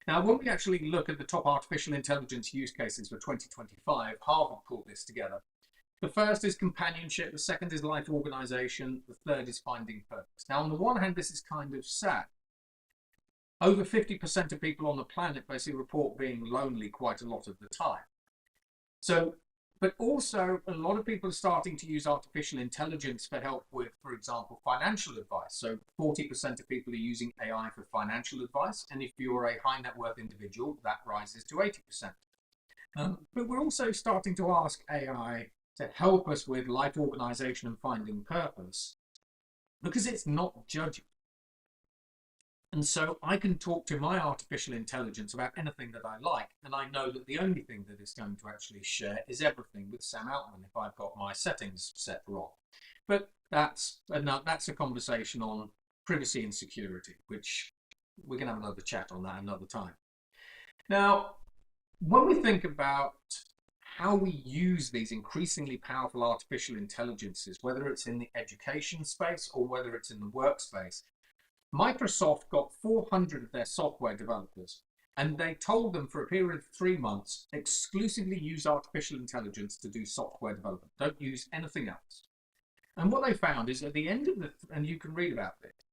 Now, when we actually look at the top artificial intelligence use cases for 2025, Harvard pulled this together. The first is companionship, the second is life organization, the third is finding purpose. Now, on the one hand, this is kind of sad. Over 50% of people on the planet basically report being lonely quite a lot of the time. So, but also a lot of people are starting to use artificial intelligence for help with, for example, financial advice. So 40% of people are using AI for financial advice. And if you're a high net worth individual, that rises to 80%. But we're also starting to ask AI to help us with life organization and finding purpose, because it's not judging. And so I can talk to my artificial intelligence about anything that I like, and I know that the only thing that it's going to actually share is everything with Sam Altman if I've got my settings set wrong. But that's a conversation on privacy and security, which we can have another chat on that another time. Now, when we think about how we use these increasingly powerful artificial intelligences, whether it's in the education space or whether it's in the workspace, Microsoft got 400 of their software developers, and they told them for a period of 3 months, exclusively use artificial intelligence to do software development. Don't use anything else. And what they found is at the end of and you can read about it,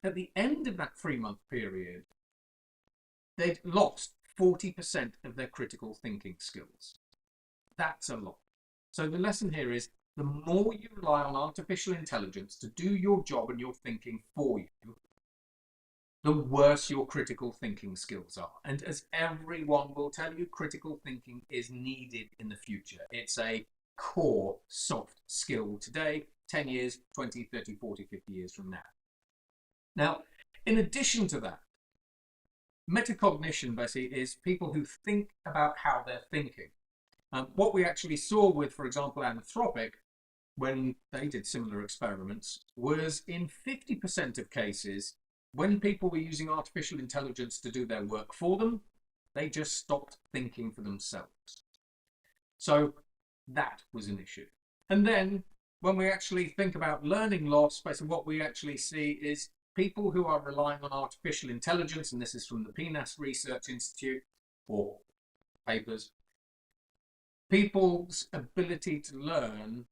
at the end of that 3-month period, they'd lost 40% of their critical thinking skills. That's a lot. So the lesson here is, the more you rely on artificial intelligence to do your job and your thinking for you, the worse your critical thinking skills are. And as everyone will tell you, critical thinking is needed in the future. It's a core soft skill today, 10 years, 20, 30, 40, 50 years from now. Now, in addition to that, metacognition basically is people who think about how they're thinking. What we actually saw with, for example, Anthropic, when they did similar experiments, was in 50% of cases, when people were using artificial intelligence to do their work for them, they just stopped thinking for themselves. So that was an issue. And then when we actually think about learning loss, basically what we actually see is people who are relying on artificial intelligence, and this is from the PNAS Research Institute or papers, people's ability to learn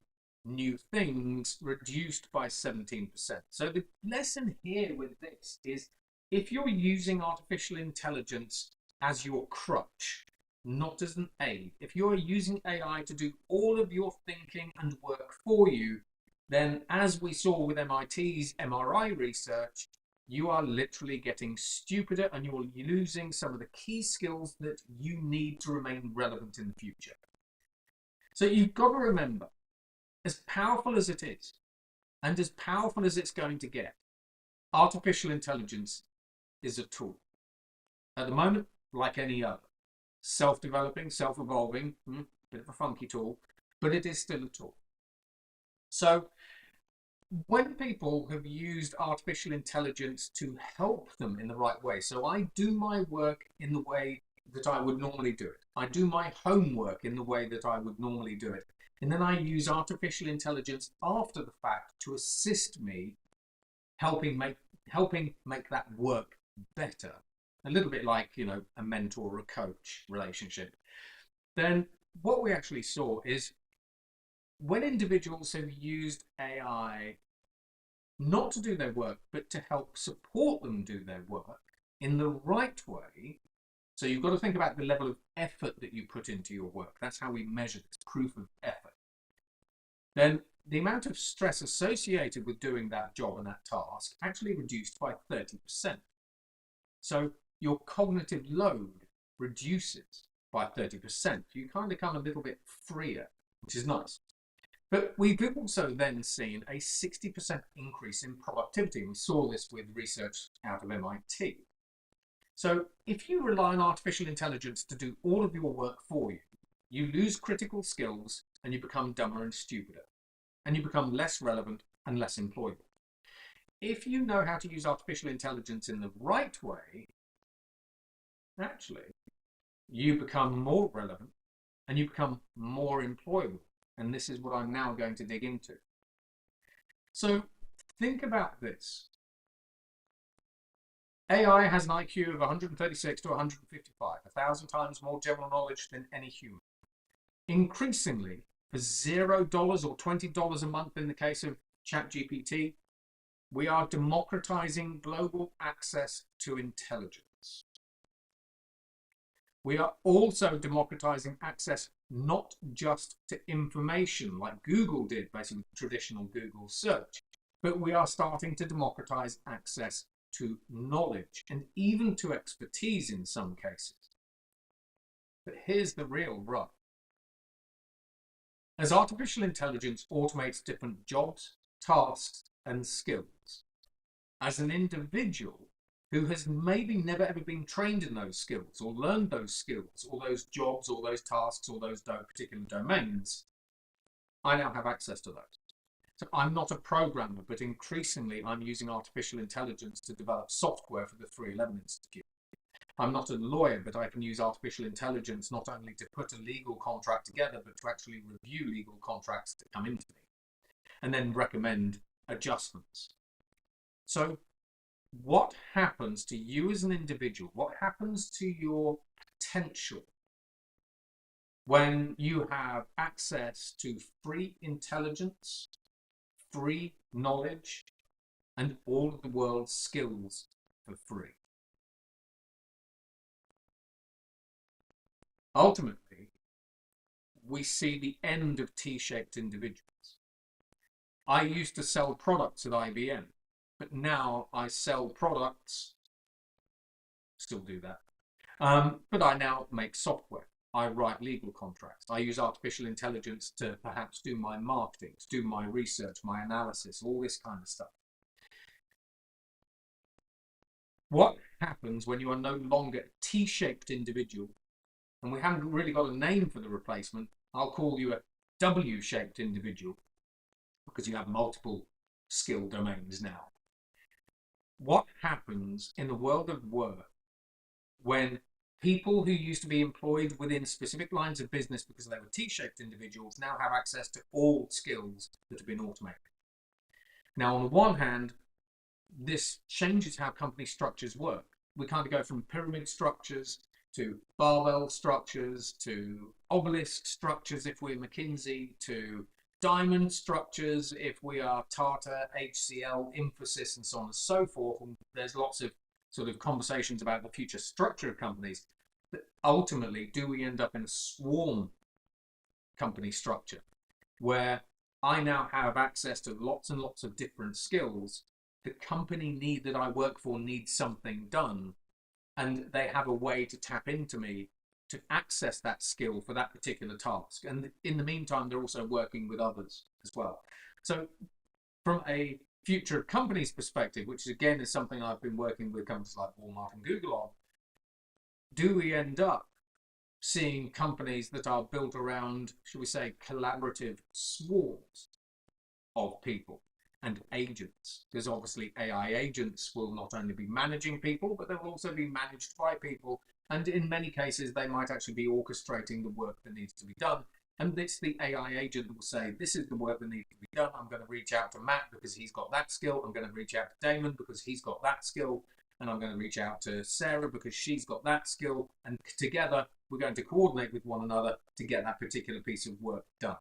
new things reduced by 17%. So the lesson here with this is, if you're using artificial intelligence as your crutch, not as an aid, if you're using AI to do all of your thinking and work for you, then as we saw with MIT's MRI research, you are literally getting stupider and you're losing some of the key skills that you need to remain relevant in the future. So you've got to remember, as powerful as it is, and as powerful as it's going to get, artificial intelligence is a tool. At the moment, like any other, self-developing, self-evolving, bit of a funky tool, but it is still a tool. So when people have used artificial intelligence to help them in the right way, so I do my work in the way that I would normally do it. I do my homework in the way that I would normally do it. And then I use artificial intelligence after the fact to assist me, helping make that work better. A little bit like, a mentor or a coach relationship. Then what we actually saw is, when individuals have used AI not to do their work, but to help support them do their work in the right way. So you've got to think about the level of effort that you put into your work. That's how we measure this, proof of effort. Then the amount of stress associated with doing that job and that task actually reduced by 30%. So your cognitive load reduces. by 30%. You kind of come a little bit freer, which is nice. But we've also then seen a 60% increase in productivity. We saw this with research out of MIT. So if you rely on artificial intelligence to do all of your work for you, you lose critical skills and you become dumber and stupider, and you become less relevant and less employable. If you know how to use artificial intelligence in the right way, actually, you become more relevant and you become more employable. And this is what I'm now going to dig into. So think about this. AI has an IQ of 136 to 155, 1,000 times more general knowledge than any human. Increasingly, for $0 or $20 a month in the case of ChatGPT, we are democratizing global access to intelligence. We are also democratizing access not just to information like Google did, basically traditional Google search, but we are starting to democratize access to knowledge and even to expertise in some cases. But here's the real rub. As artificial intelligence automates different jobs, tasks, and skills, as an individual who has maybe never ever been trained in those skills or learned those skills or those jobs or those tasks or those particular domains, I now have access to those. So I'm not a programmer, but increasingly I'm using artificial intelligence to develop software for the 311 Institute. I'm not a lawyer, but I can use artificial intelligence not only to put a legal contract together, but to actually review legal contracts that come into me and then recommend adjustments. So what happens to you as an individual? What happens to your potential when you have access to free intelligence, free knowledge, and all of the world's skills for free? Ultimately, we see the end of T-shaped individuals. I used to sell products at IBM, but now I sell products, still do that, but I now make software. I write legal contracts. I use artificial intelligence to perhaps do my marketing, to do my research, my analysis, all this kind of stuff. What happens when you are no longer a T-shaped individual, and we haven't really got a name for the replacement? I'll call you a W-shaped individual because you have multiple skill domains now. What happens in the world of work when people who used to be employed within specific lines of business because they were T-shaped individuals now have access to all skills that have been automated? Now, on the one hand, this changes how company structures work. We kind of go from pyramid structures to barbell structures to obelisk structures if we're McKinsey, to diamond structures if we are Tata, HCL, Infosys, and so on and so forth. And there's lots of sort of conversations about the future structure of companies. But ultimately, do we end up in a swarm company structure where I now have access to lots and lots of different skills? The company that I work for needs something done, and they have a way to tap into me to access that skill for that particular task. And in the meantime, they're also working with others as well. So from a future of companies perspective, which again is something I've been working with companies like Walmart and Google on, do we end up seeing companies that are built around, should we say, collaborative swarms of people and agents? Because obviously AI agents will not only be managing people, but they will also be managed by people. And in many cases, they might actually be orchestrating the work that needs to be done. And it's the AI agent that will say, this is the work that needs to be done. I'm going to reach out to Matt because he's got that skill. I'm going to reach out to Damon because he's got that skill. And I'm going to reach out to Sarah because she's got that skill. And together, we're going to coordinate with one another to get that particular piece of work done.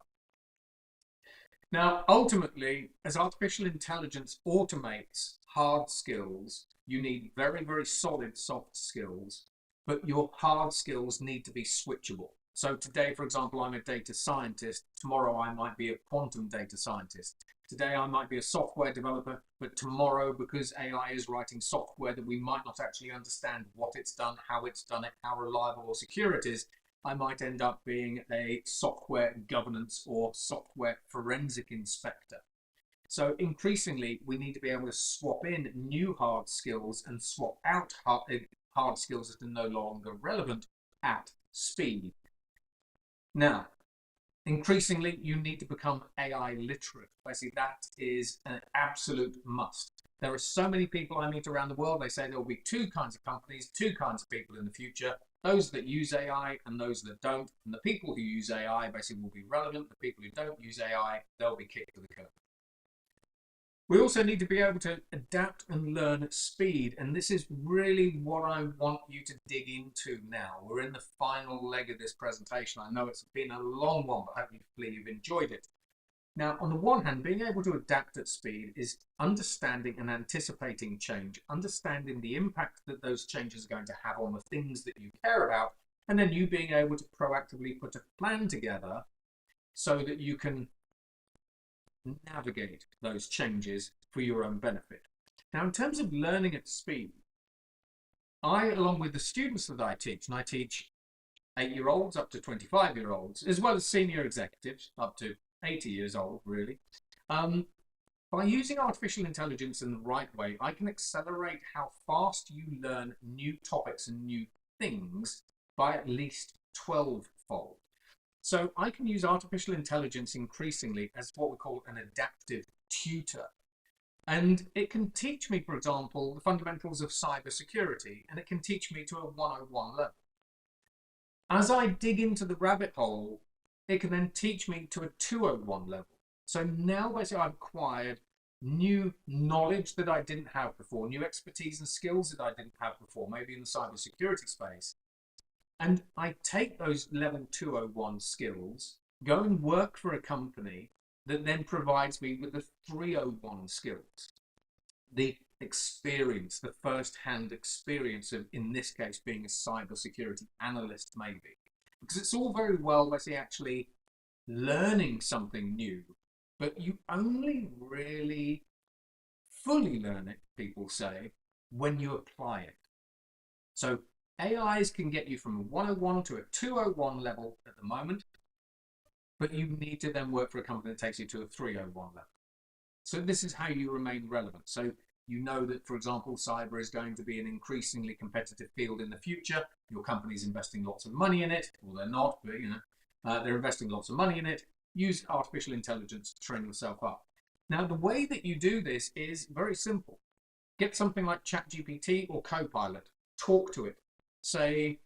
Now, ultimately, as artificial intelligence automates hard skills, you need very, very solid soft skills, but your hard skills need to be switchable. So today, for example, I'm a data scientist. Tomorrow, I might be a quantum data scientist. Today, I might be a software developer, but tomorrow, because AI is writing software that we might not actually understand what it's done, how it's done it, how reliable or secure it is, I might end up being a software governance or software forensic inspector. So increasingly, we need to be able to swap in new hard skills and swap out hard skills that are no longer relevant at speed. Now, increasingly, you need to become AI literate. Basically, that is an absolute must. There are so many people I meet around the world. They say there will be two kinds of companies, two kinds of people in the future, those that use AI and those that don't. And the people who use AI basically will be relevant. The people who don't use AI, they'll be kicked to the curb. We also need to be able to adapt and learn at speed. And this is really what I want you to dig into now. We're in the final leg of this presentation. I know it's been a long one, but hopefully you've enjoyed it. Now, on the one hand, being able to adapt at speed is understanding and anticipating change, understanding the impact that those changes are going to have on the things that you care about, and then you being able to proactively put a plan together so that you can navigate those changes for your own benefit. Now, in terms of learning at speed, along with the students that I teach, and I teach 8-year-olds up to 25-year-olds, as well as senior executives up to 80 years old, really. By using artificial intelligence in the right way, I can accelerate how fast you learn new topics and new things by at least 12-fold. So I can use artificial intelligence increasingly as what we call an adaptive tutor. And it can teach me, for example, the fundamentals of cybersecurity, and it can teach me to a 101 level. As I dig into the rabbit hole, it can then teach me to a 201 level. So now basically I've acquired new knowledge that I didn't have before, new expertise and skills that I didn't have before, maybe in the cybersecurity space. And I take those level 201 skills, go and work for a company that then provides me with the 301 skills. The experience, the first-hand experience of, in this case, being a cybersecurity analyst, maybe. Because it's all very well, let's say, actually learning something new, but you only really fully learn it, people say, when you apply it. So AIs can get you from a 101 to a 201 level at the moment, but you need to then work for a company that takes you to a 301 level. So this is how you remain relevant. So you know that, for example, cyber is going to be an increasingly competitive field in the future. Your company's investing lots of money in it. Well, they're not, but they're investing lots of money in it. Use artificial intelligence to train yourself up. Now, the way that you do this is very simple. Get something like ChatGPT or Copilot. Talk to it. Say,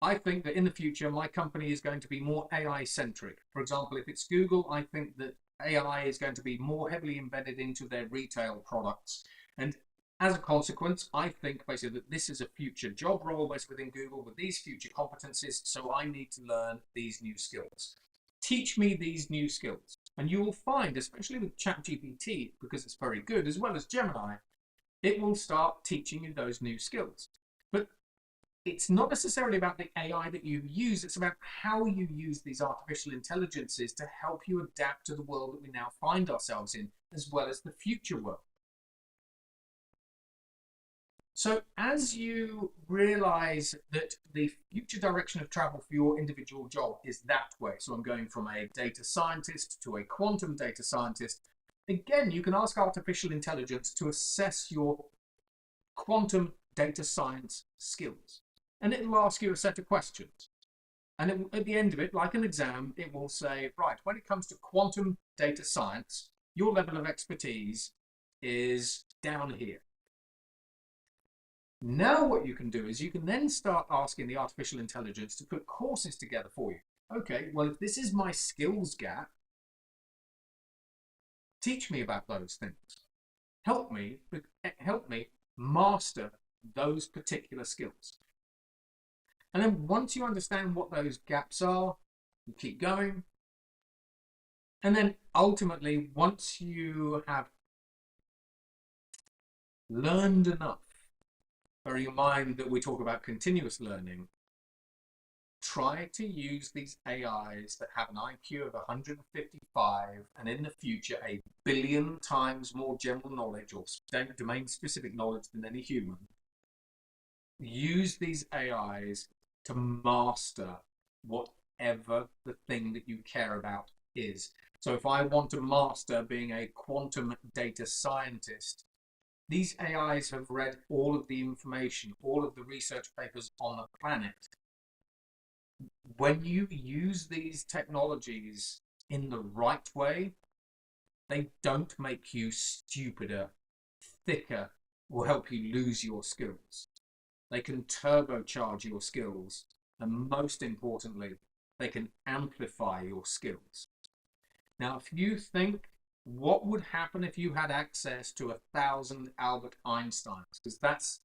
I think that in the future, my company is going to be more AI-centric. For example, if it's Google, I think that AI is going to be more heavily embedded into their retail products. And as a consequence, I think basically that this is a future job role based within Google with these future competencies, so I need to learn these new skills. Teach me these new skills. And you will find, especially with ChatGPT, because it's very good, as well as Gemini, it will start teaching you those new skills. But it's not necessarily about the AI that you use, it's about how you use these artificial intelligences to help you adapt to the world that we now find ourselves in, as well as the future world. So as you realize that the future direction of travel for your individual job is that way, so I'm going from a data scientist to a quantum data scientist, again, you can ask artificial intelligence to assess your quantum data science skills. And it will ask you a set of questions. And at the end of it, like an exam, it will say, right, when it comes to quantum data science, your level of expertise is down here. Now what you can do is you can then start asking the artificial intelligence to put courses together for you. Okay, well, if this is my skills gap, teach me about those things. Help me master those particular skills. And then once you understand what those gaps are, you keep going. And then ultimately, once you have learned enough, bearing in mind that we talk about continuous learning, try to use these AIs that have an IQ of 155 and in the future 1 billion times more general knowledge or domain-specific knowledge than any human. Use these AIs to master whatever the thing that you care about is. So if I want to master being a quantum data scientist, these AIs have read all of the information, all of the research papers on the planet. When you use these technologies in the right way, they don't make you stupider, thicker, or help you lose your skills. They can turbocharge your skills, and most importantly, they can amplify your skills. Now, if you think, what would happen if you had access to 1,000 Albert Einsteins? Because that's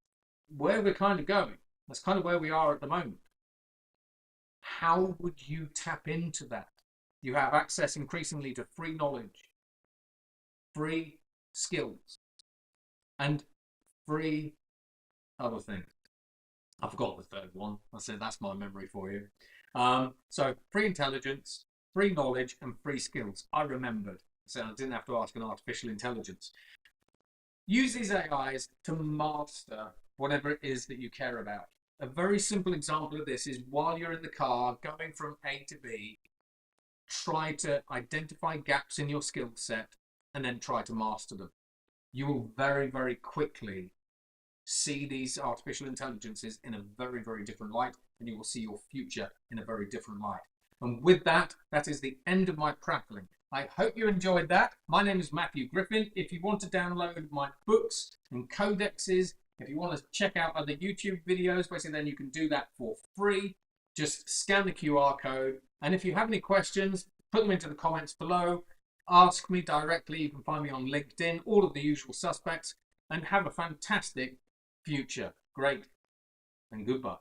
where we're kind of going. That's kind of where we are at the moment. How would you tap into that? You have access increasingly to free knowledge, free skills, and free other things. I forgot the third one. I said that's my memory for you. So free intelligence, free knowledge, and free skills. I remembered. So I didn't have to ask an artificial intelligence. Use these AIs to master whatever it is that you care about. A very simple example of this is while you're in the car going from A to B, try to identify gaps in your skill set and then try to master them. You will very, very quickly see these artificial intelligences in a very, very different light, and you will see your future in a very different light. And with that, that is the end of my prattling. I hope you enjoyed that. My name is Matthew Griffin. If you want to download my books and codexes, if you want to check out other YouTube videos, basically then you can do that for free. Just scan the QR code. And if you have any questions, put them into the comments below. Ask me directly. You can find me on LinkedIn, all of the usual suspects. And have a fantastic future. Great. And goodbye.